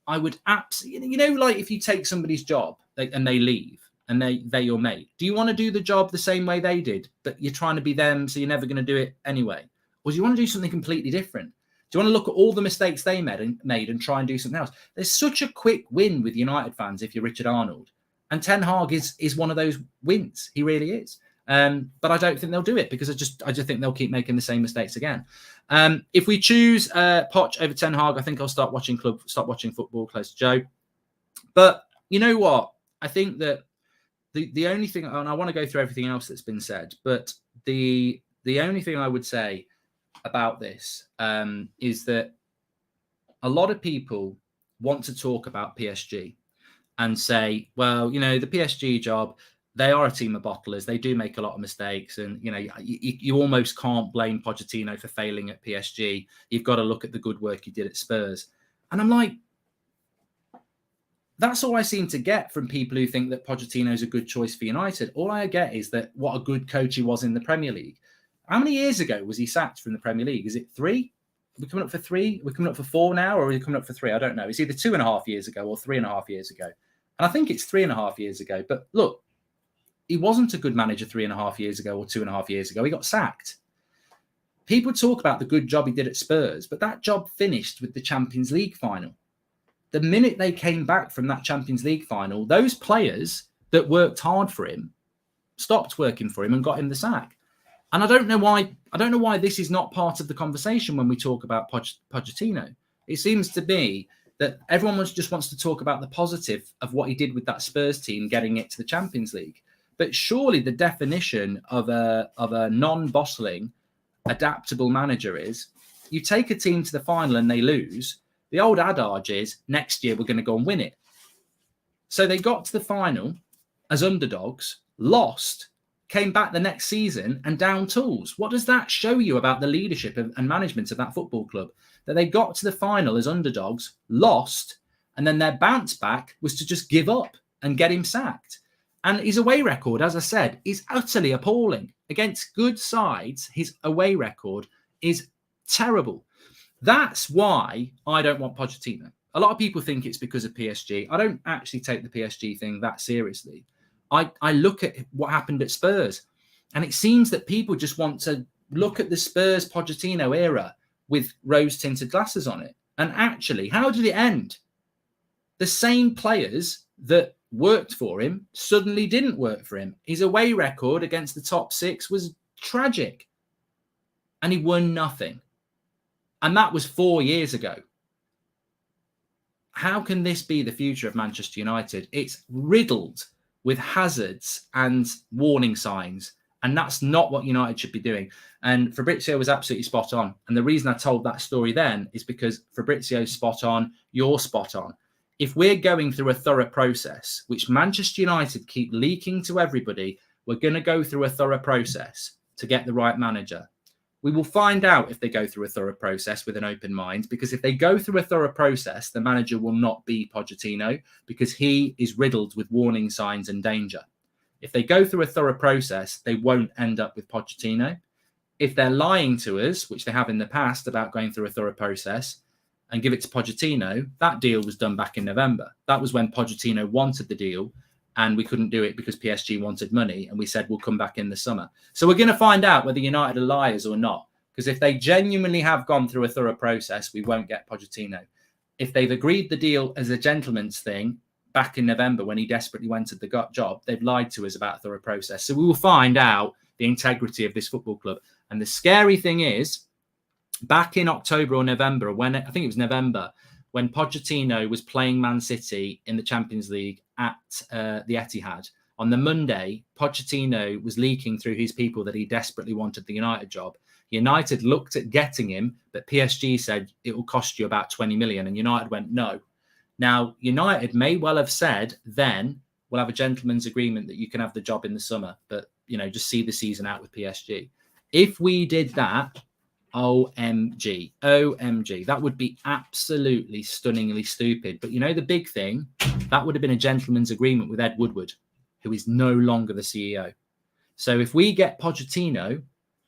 Speaker 1: I would absolutely, you know, like if you take somebody's job and they leave and they're your mate, do you want to do the job the same way they did, but you're trying to be them, so you're never going to do it anyway? Or do you want to do something completely different? Do you want to look at all the mistakes they made and try and do something else? There's such a quick win with United fans if you're Richard Arnold. And Ten Hag is one of those wins. He really is. But I don't think they'll do it because I just think they'll keep making the same mistakes again. If we choose Poch over Ten Hag, I think I'll stop watching football close to Joe. But you know what? I think that the only thing, and I want to go through everything else that's been said, but the only thing I would say about this is that a lot of people want to talk about PSG and say, well, you know, the PSG job, they are a team of bottlers. They do make a lot of mistakes. And, you know, you almost can't blame Pochettino for failing at PSG. You've got to look at the good work he did at Spurs. And I'm like, that's all I seem to get from people who think that Pochettino is a good choice for United. All I get is that what a good coach he was in the Premier League. How many years ago was he sacked from the Premier League? Is it 3? We're coming up for 3? We're coming up for 4 now, or are we coming up for 3? I don't know. It's either 2.5 years ago or 3.5 years ago. And I think it's 3.5 years ago. But look, he wasn't a good manager 3.5 years ago or 2.5 years ago. He got sacked. People talk about the good job he did at Spurs, but that job finished with the Champions League final. The minute they came back from that Champions League final, those players that worked hard for him stopped working for him and got him the sack. And I don't know why this is not part of the conversation when we talk about Pochettino. It seems to be that everyone just wants to talk about the positive of what he did with that Spurs team getting it to the Champions League. But surely the definition of a non-bottling, adaptable manager is you take a team to the final and they lose. The old adage is next year we're going to go and win it. So they got to the final as underdogs, lost, came back the next season and down tools. What does that show you about the leadership and management of that football club? That they got to the final as underdogs, lost, and then their bounce back was to just give up and get him sacked. And his away record, as I said, is utterly appalling. Against good sides, his away record is terrible. That's why I don't want Pochettino. A lot of people think it's because of PSG. I don't actually take the PSG thing that seriously. I look at what happened at Spurs, and it seems that people just want to look at the Spurs Pochettino era with rose-tinted glasses on it. And actually, how did it end? The same players that worked for him suddenly didn't work for him. His away record against the top 6 was tragic, and he won nothing. And that was 4 years ago. How can this be the future of Manchester United? It's riddled with hazards and warning signs. And that's not what United should be doing. And Fabrizio was absolutely spot on. And the reason I told that story then is because Fabrizio's spot on, you're spot on. If we're going through a thorough process, which Manchester United keep leaking to everybody, we're going to go through a thorough process to get the right manager. We will find out if they go through a thorough process with an open mind, because if they go through a thorough process, the manager will not be Pochettino because he is riddled with warning signs and danger. If they go through a thorough process, they won't end up with Pochettino. If they're lying to us, which they have in the past about going through a thorough process, and give it to Pochettino, that deal was done back in November. That was when Pochettino wanted the deal and we couldn't do it because PSG wanted money, and we said we'll come back in the summer. So we're going to find out whether United are liars or not, because if they genuinely have gone through a thorough process, we won't get Pochettino. If they've agreed the deal as a gentleman's thing back in November when he desperately wanted the job, they've lied to us about a thorough process. So we will find out the integrity of this football club. And the scary thing is, back in October or November, I think it was November, when Pochettino was playing Man City in the Champions League at the Etihad, on the Monday, Pochettino was leaking through his people that he desperately wanted the United job. United looked at getting him, but PSG said it will cost you about 20 million. And United went, no. Now, United may well have said then, we'll have a gentleman's agreement that you can have the job in the summer, but, you know, just see the season out with PSG. If we did that, OMG, that would be absolutely stunningly stupid. But you know, the big thing, that would have been a gentleman's agreement with Ed Woodward, who is no longer the CEO. So if we get Pochettino,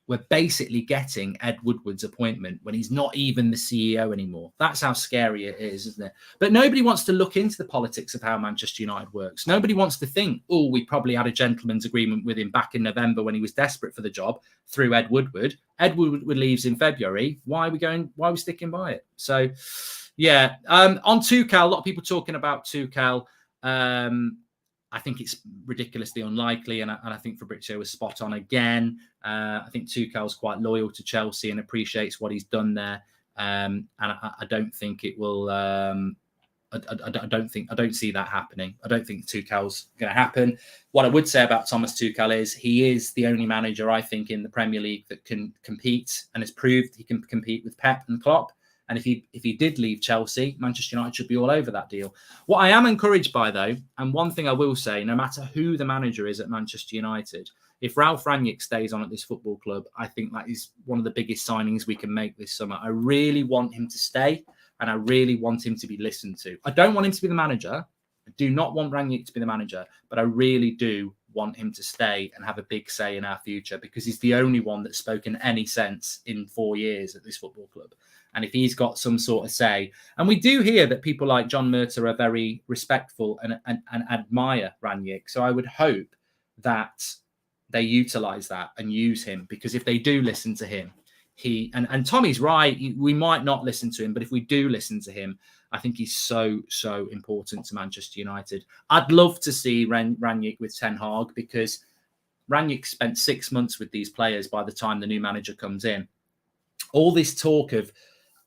Speaker 1: we're basically getting Ed Woodward's appointment when he's not even the CEO anymore. That's how scary it is, isn't it? But nobody wants to look into the politics of how Manchester United works. Nobody wants to think, oh, we probably had a gentleman's agreement with him back in November when he was desperate for the job through Ed Woodward. Ed Woodward leaves in February. Why are we sticking by it? So, yeah. On Tuchel, a lot of people talking about Tuchel. I think it's ridiculously unlikely, and I think Fabrizio was spot on again. I think Tuchel's quite loyal to Chelsea and appreciates what he's done there, and I don't think it will. I don't see that happening. I don't think Tuchel's going to happen. What I would say about Thomas Tuchel is he is the only manager I think in the Premier League that can compete and has proved he can compete with Pep and Klopp. And if he did leave Chelsea, Manchester United should be all over that deal. What I am encouraged by, though, and one thing I will say, no matter who the manager is at Manchester United, if Ralph Rangnick stays on at this football club, I think that is one of the biggest signings we can make this summer. I really want him to stay, and I really want him to be listened to. I don't want him to be the manager. I do not want Rangnick to be the manager, but I really do want him to stay and have a big say in our future, because he's the only one that's spoken any sense in 4 years at this football club. And if he's got some sort of say, and we do hear that people like John Murta are very respectful and admire Rangnick. So I would hope that they utilize that and use him, because if they do listen to him, and Tommy's right, we might not listen to him, but if we do listen to him, I think he's so important to Manchester United. I'd love to see Rangnick with Ten Hag, because Rangnick spent 6 months with these players by the time the new manager comes in. All this talk of,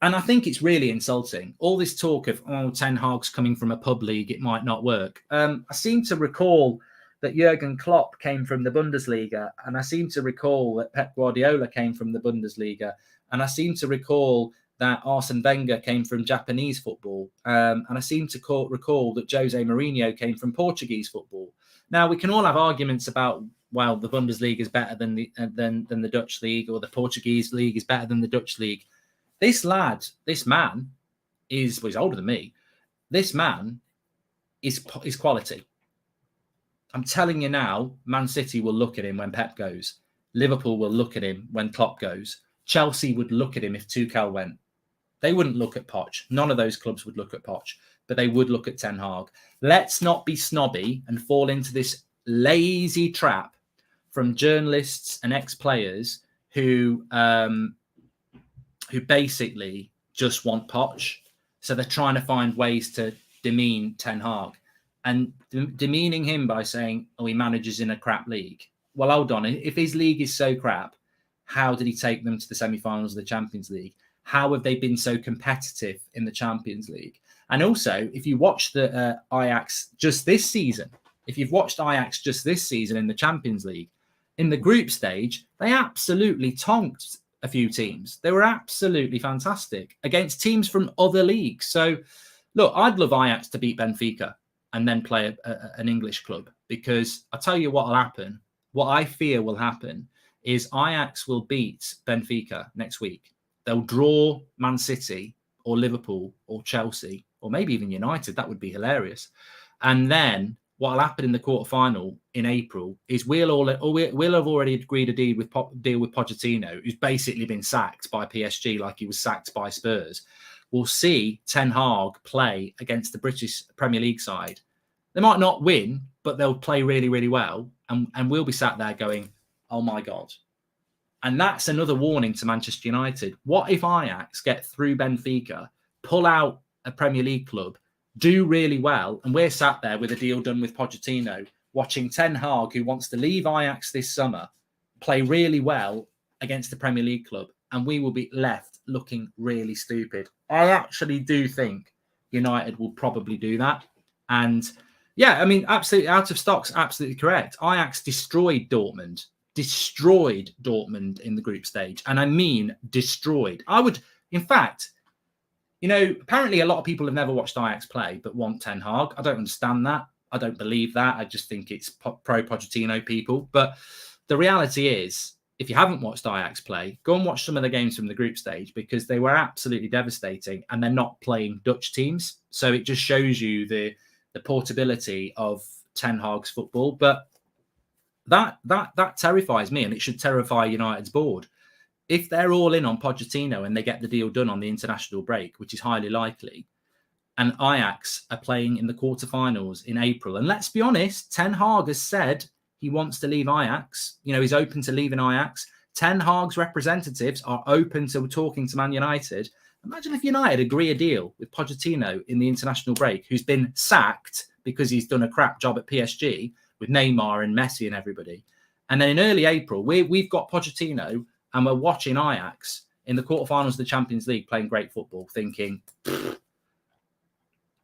Speaker 1: and I think it's really insulting, all this talk of, oh, Ten Hag's coming from a pub league, it might not work. I seem to recall that Jurgen Klopp came from the Bundesliga, and I seem to recall that Pep Guardiola came from the Bundesliga, and I seem to recall that Arsene Wenger came from Japanese football, and I seem to recall that Jose Mourinho came from Portuguese football. Now, we can all have arguments about, well, the Bundesliga is better than the Dutch league, or the Portuguese league is better than the Dutch league. This man he's older than me. This man is quality. I'm telling you now, Man City will look at him when Pep goes. Liverpool will look at him when Klopp goes. Chelsea would look at him if Tuchel went. They wouldn't look at Poch. None of those clubs would look at Poch, but they would look at Ten Hag. Let's not be snobby and fall into this lazy trap from journalists and ex-players who basically just want Poch. So they're trying to find ways to demean Ten Hag and demeaning him by saying, oh, he manages in a crap league. Well, hold on. If his league is so crap, how did he take them to the semi-finals of the Champions League? How have they been so competitive in the Champions League? And also, if you watch the Ajax just this season, if you've watched Ajax just this season in the Champions League, in the group stage, they absolutely tonked a few teams. They were absolutely fantastic against teams from other leagues. So, look, I'd love Ajax to beat Benfica and then play an English club, because I'll tell you what will happen. What I fear will happen is Ajax will beat Benfica next week. They'll draw Man City or Liverpool or Chelsea or maybe even United. That would be hilarious. And then what will happen in the quarterfinal in April is we'll have already agreed a deal with Pochettino, who's basically been sacked by PSG like he was sacked by Spurs. We'll see Ten Hag play against the British Premier League side. They might not win, but they'll play really, really well. And we'll be sat there going, oh, my God. And that's another warning to Manchester United. What if Ajax get through Benfica, pull out a Premier League club, do really well, and we're sat there with a deal done with Pochettino, watching Ten Hag, who wants to leave Ajax this summer, play really well against the Premier League club, and we will be left looking really stupid. I actually do think United will probably do that. And yeah, I mean, absolutely out of stock's absolutely correct. Ajax destroyed Dortmund destroyed Dortmund in the group stage. And I mean destroyed. I would, in fact, you know, apparently a lot of people have never watched Ajax play but want Ten Hag. I don't understand that. I don't believe that. I just think it's pro-Pochettino people. But the reality is, if you haven't watched Ajax play, go and watch some of the games from the group stage, because they were absolutely devastating, and they're not playing Dutch teams. So it just shows you the portability of Ten Hag's football. But that terrifies me, and it should terrify United's board. If they're all in on Pochettino and they get the deal done on the international break, which is highly likely, and Ajax are playing in the quarterfinals in April, and let's be honest, Ten Hag has said he wants to leave Ajax. You know, he's open to leaving Ajax. Ten Hag's representatives are open to talking to Man United. Imagine if United agree a deal with Pochettino in the international break, who's been sacked because he's done a crap job at PSG with Neymar and Messi and everybody. And then in early April, we've got Pochettino and we're watching Ajax in the quarterfinals of the Champions League playing great football, thinking,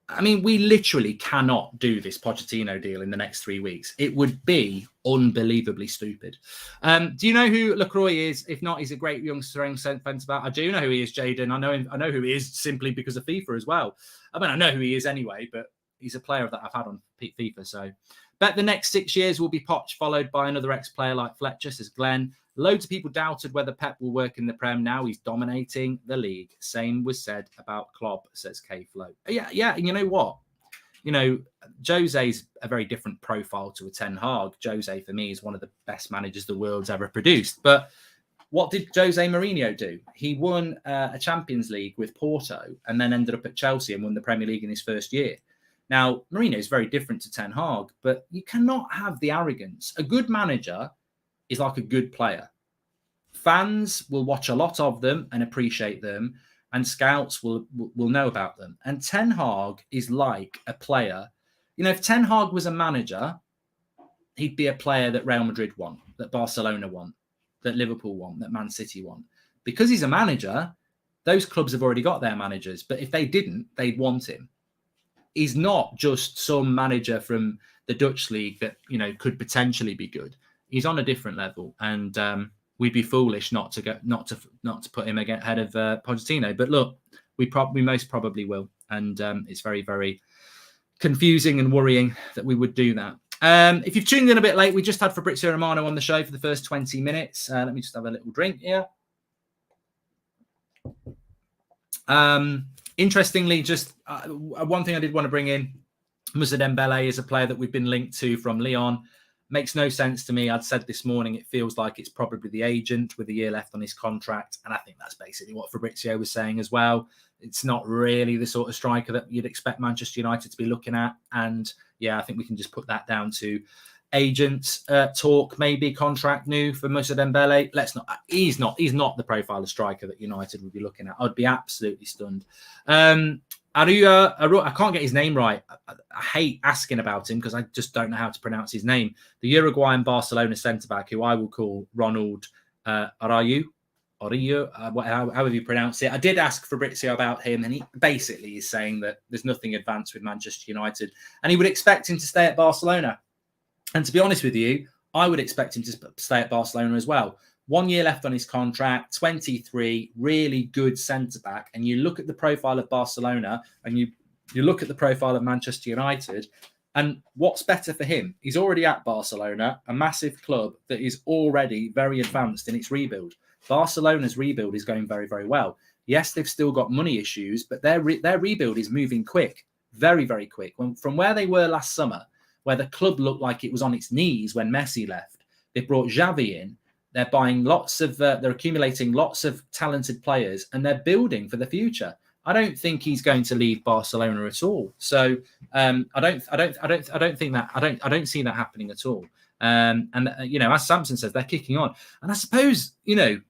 Speaker 1: I mean, we literally cannot do this Pochettino deal in the next 3 weeks. It would be unbelievably stupid. Do you know who Lacroix is? If not, he's a great young centre back. I do know who he is, Jaden. I know him. I know who he is simply because of FIFA as well. I mean, I know who he is anyway, but he's a player that I've had on FIFA. So, bet the next 6 years will be Poch, followed by another ex-player like Fletcher, says Glenn. Loads of people doubted whether Pep will work in the Prem. Now he's dominating the league. Same was said about Klopp, says K-Flow. Yeah. And you know what? You know, Jose's a very different profile to a Ten Hag. Jose, for me, is one of the best managers the world's ever produced. But what did Jose Mourinho do? He won a Champions League with Porto and then ended up at Chelsea and won the Premier League in his first year. Now, Mourinho is very different to Ten Hag, but you cannot have the arrogance. A good manager is like a good player. Fans will watch a lot of them and appreciate them, and scouts will know about them. And Ten Hag is like a player. You know, if Ten Hag was a manager, he'd be a player that Real Madrid won, that Barcelona won, that Liverpool won, that Man City won. Because he's a manager, those clubs have already got their managers. But if they didn't, they'd want him. He's not just some manager from the Dutch league that, you know, could potentially be good. He's on a different level, and we'd be foolish not to put him ahead of Pochettino. But look, we most probably will, and it's very, very confusing and worrying that we would do that. If you've tuned in a bit late, we just had Fabrizio Romano on the show for the first 20 minutes. Let me just have a little drink here. Interestingly, just one thing I did want to bring in, Moussa Dembele is a player that we've been linked to from Lyon. Makes no sense to me. I'd said this morning, it feels like it's probably the agent with a year left on his contract. And I think that's basically what Fabrizio was saying as well. It's not really the sort of striker that you'd expect Manchester United to be looking at. And yeah, I think we can just put that down to agent talk, maybe contract new for Moussa Dembele. He's not the profile of striker that United would be looking at. I'd be absolutely stunned. I can't get his name right. I hate asking about him because I just don't know how to pronounce his name. The Uruguayan Barcelona centre-back, who I will call Ronald Araújo, however you pronounce it. I did ask Fabrizio about him, and he basically is saying that there's nothing advanced with Manchester United, and he would expect him to stay at Barcelona. And to be honest with you, I would expect him to stay at Barcelona as well. 1 year left on his contract, 23, really good centre-back. And you look at the profile of Barcelona and you look at the profile of Manchester United, and what's better for him? He's already at Barcelona, a massive club that is already very advanced in its rebuild. Barcelona's rebuild is going very, very well. Yes, they've still got money issues, but their rebuild is moving quick, very, very quick. From where they were last summer, where the club looked like it was on its knees when Messi left, they brought Xavi in. They're buying they're accumulating lots of talented players, and they're building for the future. I don't think he's going to leave Barcelona at all. So I don't see that happening at all. And you know, as Samson says, they're kicking on, and I suppose, you know,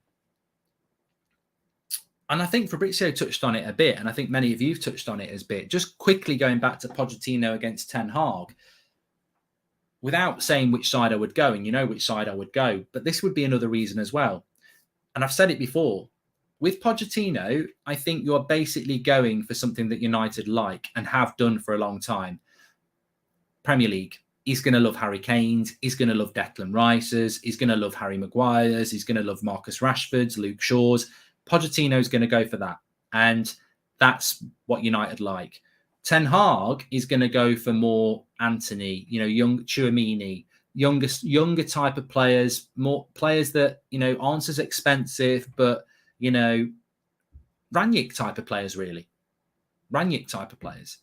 Speaker 1: and I think Fabrizio touched on it a bit, and I think many of you have touched on it a bit. Just quickly going back to Pochettino against Ten Hag. Without saying which side I would go, and you know which side I would go, but this would be another reason as well. And I've said it before, with Pochettino, I think you're basically going for something that United like and have done for a long time. Premier League. he's going to love Harry Kane's, he's going to love Declan Rice's, he's going to love Harry Maguire's, he's going to love Marcus Rashford's, Luke Shaw's. Pochettino's going to go for that. And that's what United like. Ten Hag is going to go for more Anthony, young Tchouaméni, younger type of players, more players that, aren't as expensive, but, Rangnick type of players, really. Rangnick type of players.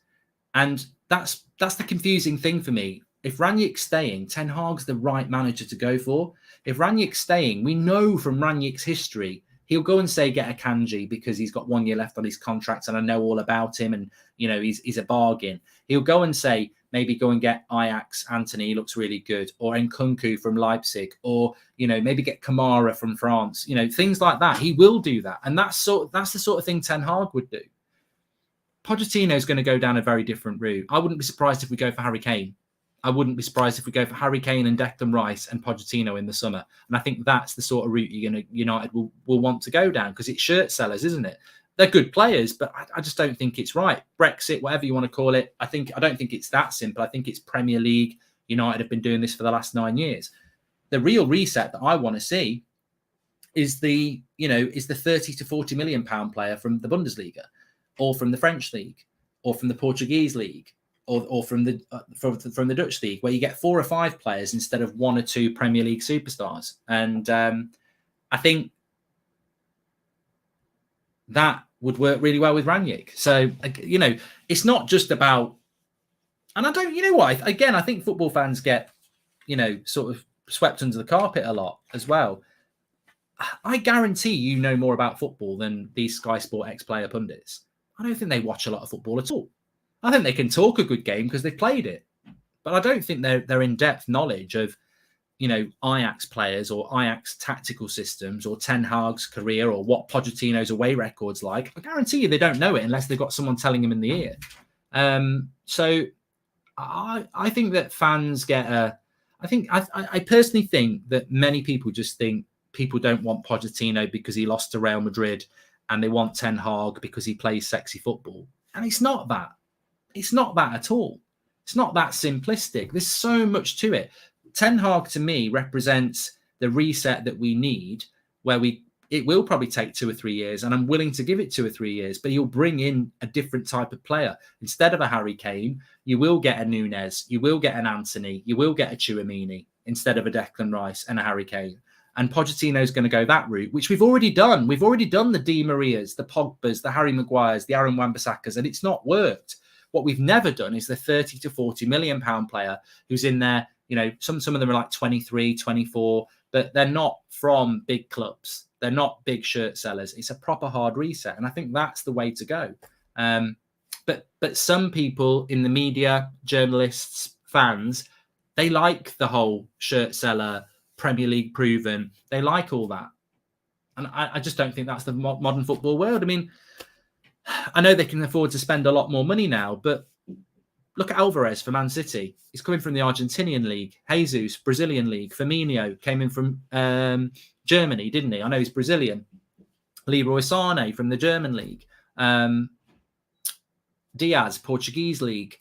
Speaker 1: And that's the confusing thing for me. If Rangnick's staying, Ten Hag's the right manager to go for. If Rangnick's staying, we know from Rangnick's history, he'll go and say, get a Kanji because he's got 1 year left on his contract and I know all about him and, he's a bargain. He'll go and say, maybe go and get Ajax Anthony, he looks really good, or Nkunku from Leipzig, or, maybe get Kamara from France, things like that. He will do that. And that's the sort of thing Ten Hag would do. Pochettino is going to go down a very different route. I wouldn't be surprised if we go for Harry Kane. I wouldn't be surprised if we go for Harry Kane and Declan Rice and Pochettino in the summer. And I think that's the sort of route United will want to go down, because it's shirt sellers, isn't it? They're good players, but I just don't think it's right. Brexit, whatever you want to call it, I don't think it's that simple. I think it's Premier League. United have been doing this for the last 9 years. The real reset that I want to see is the 30 to 40 million pound player from the Bundesliga, or from the French league, or from the Portuguese league, or from the Dutch league, where you get 4 or 5 players instead of 1 or 2 Premier League superstars. And I think that would work really well with Rangnick. So, it's not just about, and I don't, I think football fans get, sort of swept under the carpet a lot as well. I guarantee you know more about football than these Sky Sport ex-player pundits. I don't think they watch a lot of football at all. I think they can talk a good game because they've played it, but I don't think they're in-depth knowledge of, Ajax players or Ajax tactical systems or Ten Hag's career or what Pochettino's away record's like. I guarantee you they don't know it unless they've got someone telling them in the ear. So I think that fans get I personally think that many people just think people don't want Pochettino because he lost to Real Madrid and they want Ten Hag because he plays sexy football. And it's not that. It's not that at all. It's not that simplistic. There's so much to it. Ten Hag, to me, represents the reset that we need, where it will probably take 2 or 3 years, and I'm willing to give it 2 or 3 years, but he'll bring in a different type of player. Instead of a Harry Kane, you will get a Nunez, you will get an Anthony, you will get a Tchouaméni instead of a Declan Rice and a Harry Kane. And Pochettino's going to go that route, which we've already done. We've already done the Di Marias, the Pogbas, the Harry Maguires, the Aaron Wan-Bissakas, and it's not worked. What we've never done is the 30 to 40 million pound player who's in there. Some of them are like 23, 24, but they're not from big clubs. They're not big shirt sellers. It's a proper hard reset. And I think that's the way to go. But some people in the media, journalists, fans, they like the whole shirt seller, Premier League proven. They like all that. And I just don't think that's the modern football world. I mean, I know they can afford to spend a lot more money now, but look at Alvarez for Man City. He's coming from the Argentinian league. Jesus, Brazilian league. Firmino came in from Germany, didn't he? I know he's Brazilian. Leroy Sané from the German league. Diaz, Portuguese league.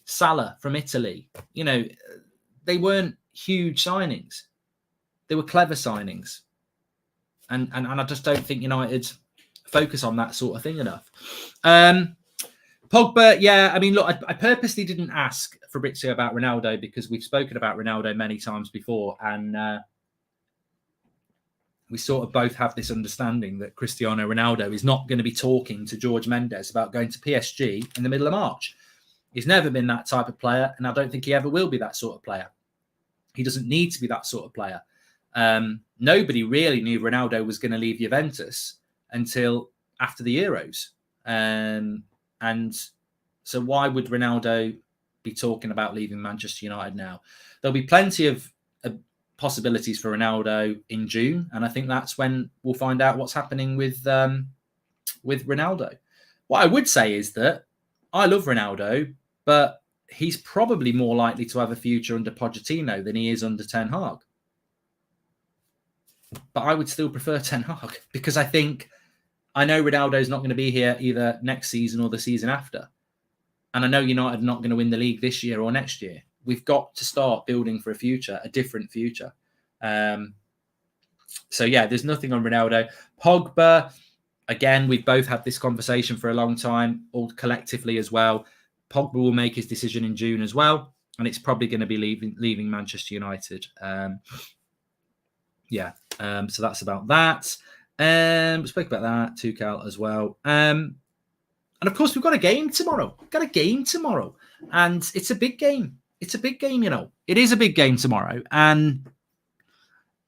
Speaker 1: Salah from Italy. They weren't huge signings. They were clever signings. And I just don't think United focus on that sort of thing enough. Pogba, yeah, I mean, look, I purposely didn't ask Fabrizio about Ronaldo because we've spoken about Ronaldo many times before, and we sort of both have this understanding that Cristiano Ronaldo is not going to be talking to George Mendes about going to PSG in the middle of March. He's never been that type of player, and I don't think he ever will be that sort of player. He doesn't need to be that sort of player. Nobody really knew Ronaldo was going to leave Juventus until after the Euros. And so why would Ronaldo be talking about leaving Manchester United now? There'll be plenty of possibilities for Ronaldo in June. And I think that's when we'll find out what's happening with Ronaldo. What I would say is that I love Ronaldo, but he's probably more likely to have a future under Pochettino than he is under Ten Hag. But I would still prefer Ten Hag because I know Ronaldo's not going to be here either next season or the season after. And I know United are not going to win the league this year or next year. we've got to start building for a future, a different future. So yeah, there's nothing on Ronaldo. Pogba, again, we've both had this conversation for a long time, all collectively as well. Pogba will make his decision in June as well, and it's probably going to be leaving Manchester United. So that's about that. We spoke about that, Tuchel as well. And of course, we've got a game tomorrow. And it's a big game. It's a big game, you know. It is a big game tomorrow, and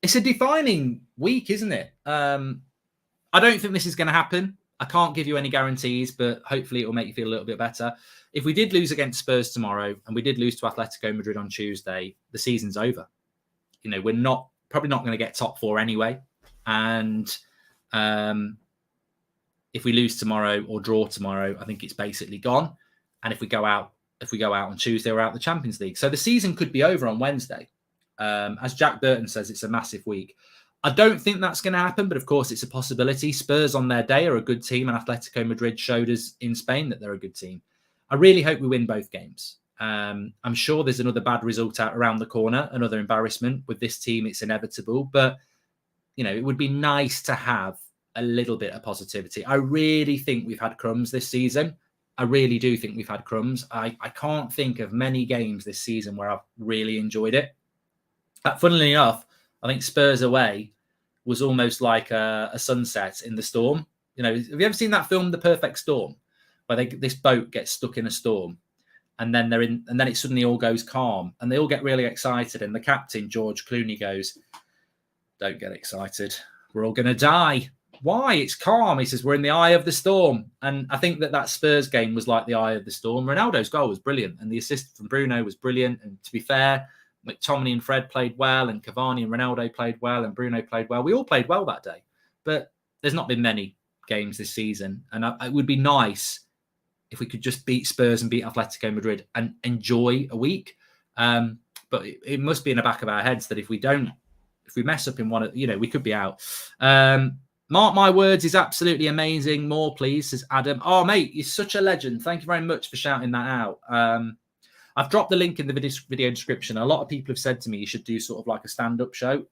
Speaker 1: it's a defining week, isn't it? I don't think this is going to happen. I can't give you any guarantees, but hopefully it will make you feel a little bit better. If we did lose against Spurs tomorrow and we did lose to Atletico Madrid on Tuesday, the season's over. You know, we're probably not going to get top 4 anyway. And if we lose tomorrow or draw tomorrow, I think it's basically gone. And if we go out on Tuesday, we're out of the Champions League. So the season could be over on Wednesday. As Jack Burton says, it's a massive week. I don't think that's going to happen, but of course it's a possibility. Spurs on their day are a good team, and Atletico Madrid showed us in Spain that they're a good team. I really hope we win both games. I'm sure there's another bad result out around the corner, another embarrassment. With this team, it's inevitable. But, you know, it would be nice to have a little bit of positivity. I really think we've had crumbs this season. I really do think we've had crumbs. I can't think of many games this season where I've really enjoyed it. Funnily enough, I think Spurs away was almost like a sunset in the storm. You know, have you ever seen that film, The Perfect Storm, where this boat gets stuck in a storm, and then and then it suddenly all goes calm, and they all get really excited, and the captain George Clooney goes, "Don't get excited. We're all going to die." Why? It's calm. He says, "We're in the eye of the storm." And I think that Spurs game was like the eye of the storm. Ronaldo's goal was brilliant, and the assist from Bruno was brilliant. And to be fair, McTominay and Fred played well, and Cavani and Ronaldo played well, and Bruno played well. We all played well that day. But there's not been many games this season. And it would be nice if we could just beat Spurs and beat Atletico Madrid and enjoy a week. But it must be in the back of our heads that if we mess up in one, you know, we could be out. Mark my words is absolutely amazing. More, please, says Adam. Oh, mate, you're such a legend. Thank you very much for shouting that out. I've dropped the link in the video description. A lot of people have said to me you should do sort of like a stand-up show.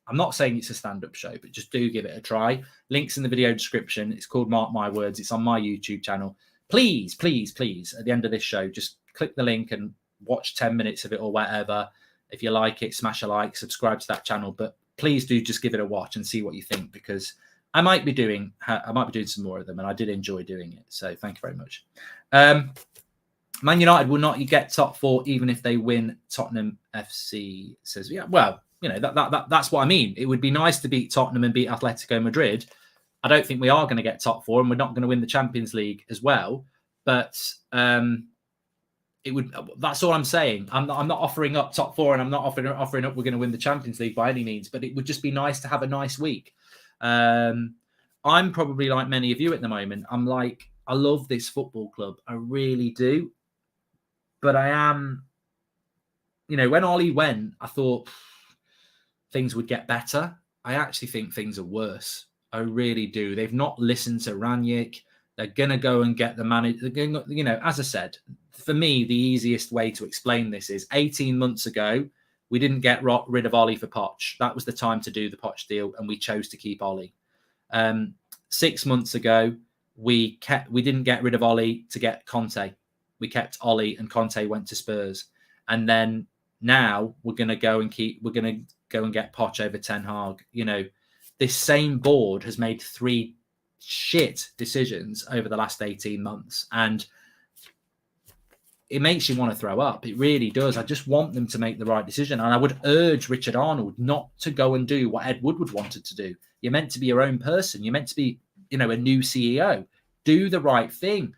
Speaker 1: I'm not saying it's a stand-up show, but just do give it a try. Link's in the video description. It's called Mark My Words. It's on my YouTube channel. Please, please, please, at the end of this show, just click the link and watch 10 minutes of it or whatever. If you like it, smash a like, subscribe to that channel. But please do just give it a watch and see what you think, because I might be doing some more of them, and I did enjoy doing it. So thank you very much. Man United will not get top 4 even if they win. Tottenham FC says, yeah, well, you know, that's what I mean. It would be nice to beat Tottenham and beat Atletico Madrid. I don't think we are going to get top 4, and we're not going to win the Champions League as well. But it would. That's all I'm saying. I'm not offering up top 4, and I'm not offering up we're going to win the Champions League by any means. But it would just be nice to have a nice week. I'm probably like many of you at the moment. I'm like, I love this football club. I really do. But I am, you know, when Ollie went, I thought things would get better. I actually think things are worse. I really do. They've not listened to Ranić. They're going to go and get the manager. You know, as I said, for me, the easiest way to explain this is 18 months ago, we didn't get rid of Ollie for Poch. That was the time to do the Poch deal, and we chose to keep Ollie. 6 months ago, we didn't get rid of Ollie to get Conte. We kept Ollie, and Conte went to Spurs. And then now we're going to go and get Poch over Ten Hag. You know, this same board has made 3 shit decisions over the last 18 months. And it makes you want to throw up. It really does. I just want them to make the right decision. And I would urge Richard Arnold not to go and do what Ed Woodward wanted to do. You're meant to be your own person. You're meant to be, you know, a new CEO. Do the right thing.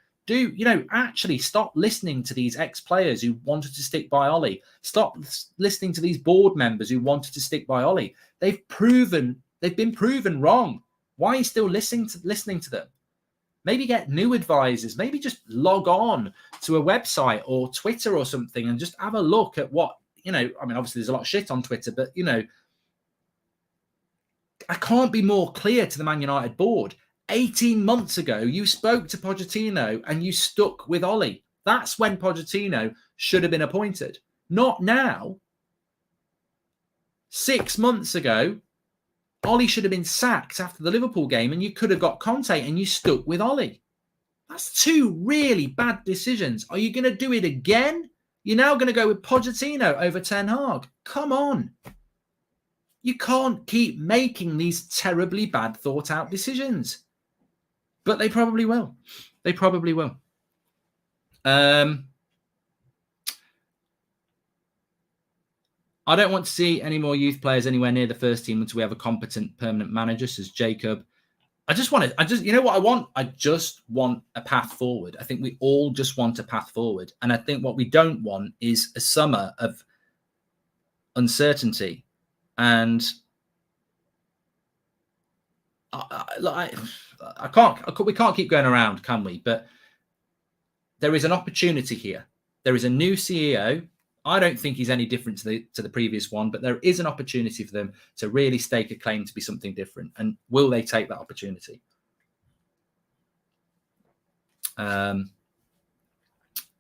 Speaker 1: Actually stop listening to these ex-players who wanted to stick by Ollie. Stop listening to these board members who wanted to stick by Ollie. They've been proven wrong. Why are you still listening to them? Maybe get new advisors. Maybe just log on to a website or Twitter or something and just have a look at what, you know, I mean, obviously there's a lot of shit on Twitter, but, you know, I can't be more clear to the Man United board. 18 months ago, you spoke to Pochettino and you stuck with Ollie. That's when Pochettino should have been appointed. Not now. 6 months ago, Ollie should have been sacked after the Liverpool game, and you could have got Conte and you stuck with Ollie. That's 2 really bad decisions. Are you going to do it again? You're now going to go with Pochettino over Ten Hag. Come on. You can't keep making these terribly bad thought out decisions. But they probably will. They probably will. I don't want to see any more youth players anywhere near the first team until we have a competent permanent manager, says Jacob. You know what I want? I just want a path forward. I think we all just want a path forward. And I think what we don't want is a summer of uncertainty. And we can't keep going around, can we? But there is an opportunity here. There is a new CEO. I don't think he's any different to the previous one, but there is an opportunity for them to really stake a claim to be something different. And will they take that opportunity? I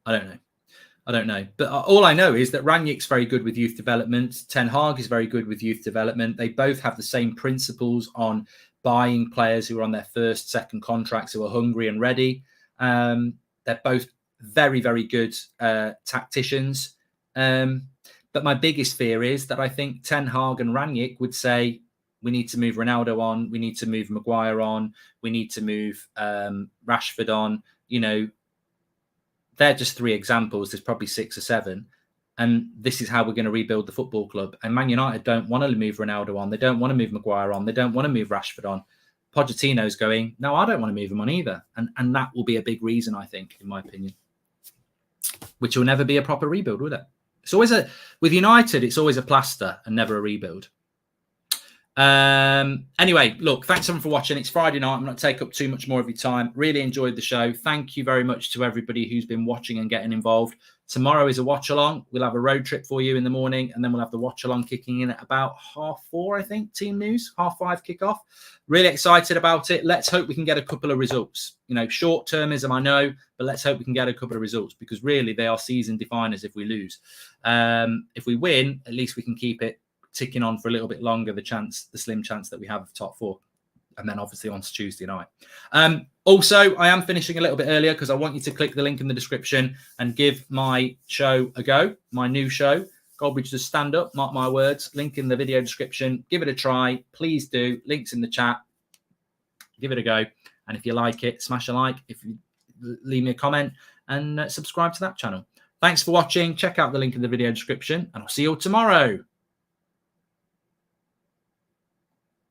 Speaker 1: don't know. But all I know is that Rangnick's very good with youth development. Ten Hag is very good with youth development. They both have the same principles on buying players who are on their first, second contracts, who are hungry and ready. They're both very, very good tacticians. But my biggest fear is that I think Ten Hag and Rangnick would say, we need to move Ronaldo on, we need to move Maguire on, we need to move Rashford on. You know, they're just 3 examples. There's probably 6 or 7. And this is how we're going to rebuild the football club. And Man United don't want to move Ronaldo on. They don't want to move Maguire on. They don't want to move Rashford on. Pochettino's going, no, I don't want to move him on either. And that will be a big reason, I think, in my opinion, which will never be a proper rebuild, would it? It's always with United, it's always a plaster and never a rebuild. Anyway, look, thanks everyone for watching. It's Friday night. I'm not take up too much more of your time. Really enjoyed the show. Thank you very much to everybody who's been watching and getting involved. Tomorrow is a watch along. We'll have a road trip for you in the morning, and then we'll have the watch along kicking in at about 4:30, I think. Team news, 5:30 kickoff. Really excited about it. Let's hope we can get a couple of results. You know, short termism, I know, but let's hope we can get a couple of results, because really they are season definers if we lose. If we win, at least we can keep it ticking on for a little bit longer, the slim chance that we have of top 4, and then obviously on to Tuesday night. Also, I am finishing a little bit earlier because I want you to click the link in the description and give my show a go, my new show, Goldbridge Does Stand Up, mark my words, link in the video description. Give it a try, please do. Links in the chat. Give it a go. And if you like it, smash a like. If you leave me a comment, and subscribe to that channel. Thanks for watching. Check out the link in the video description, and I'll see you all tomorrow.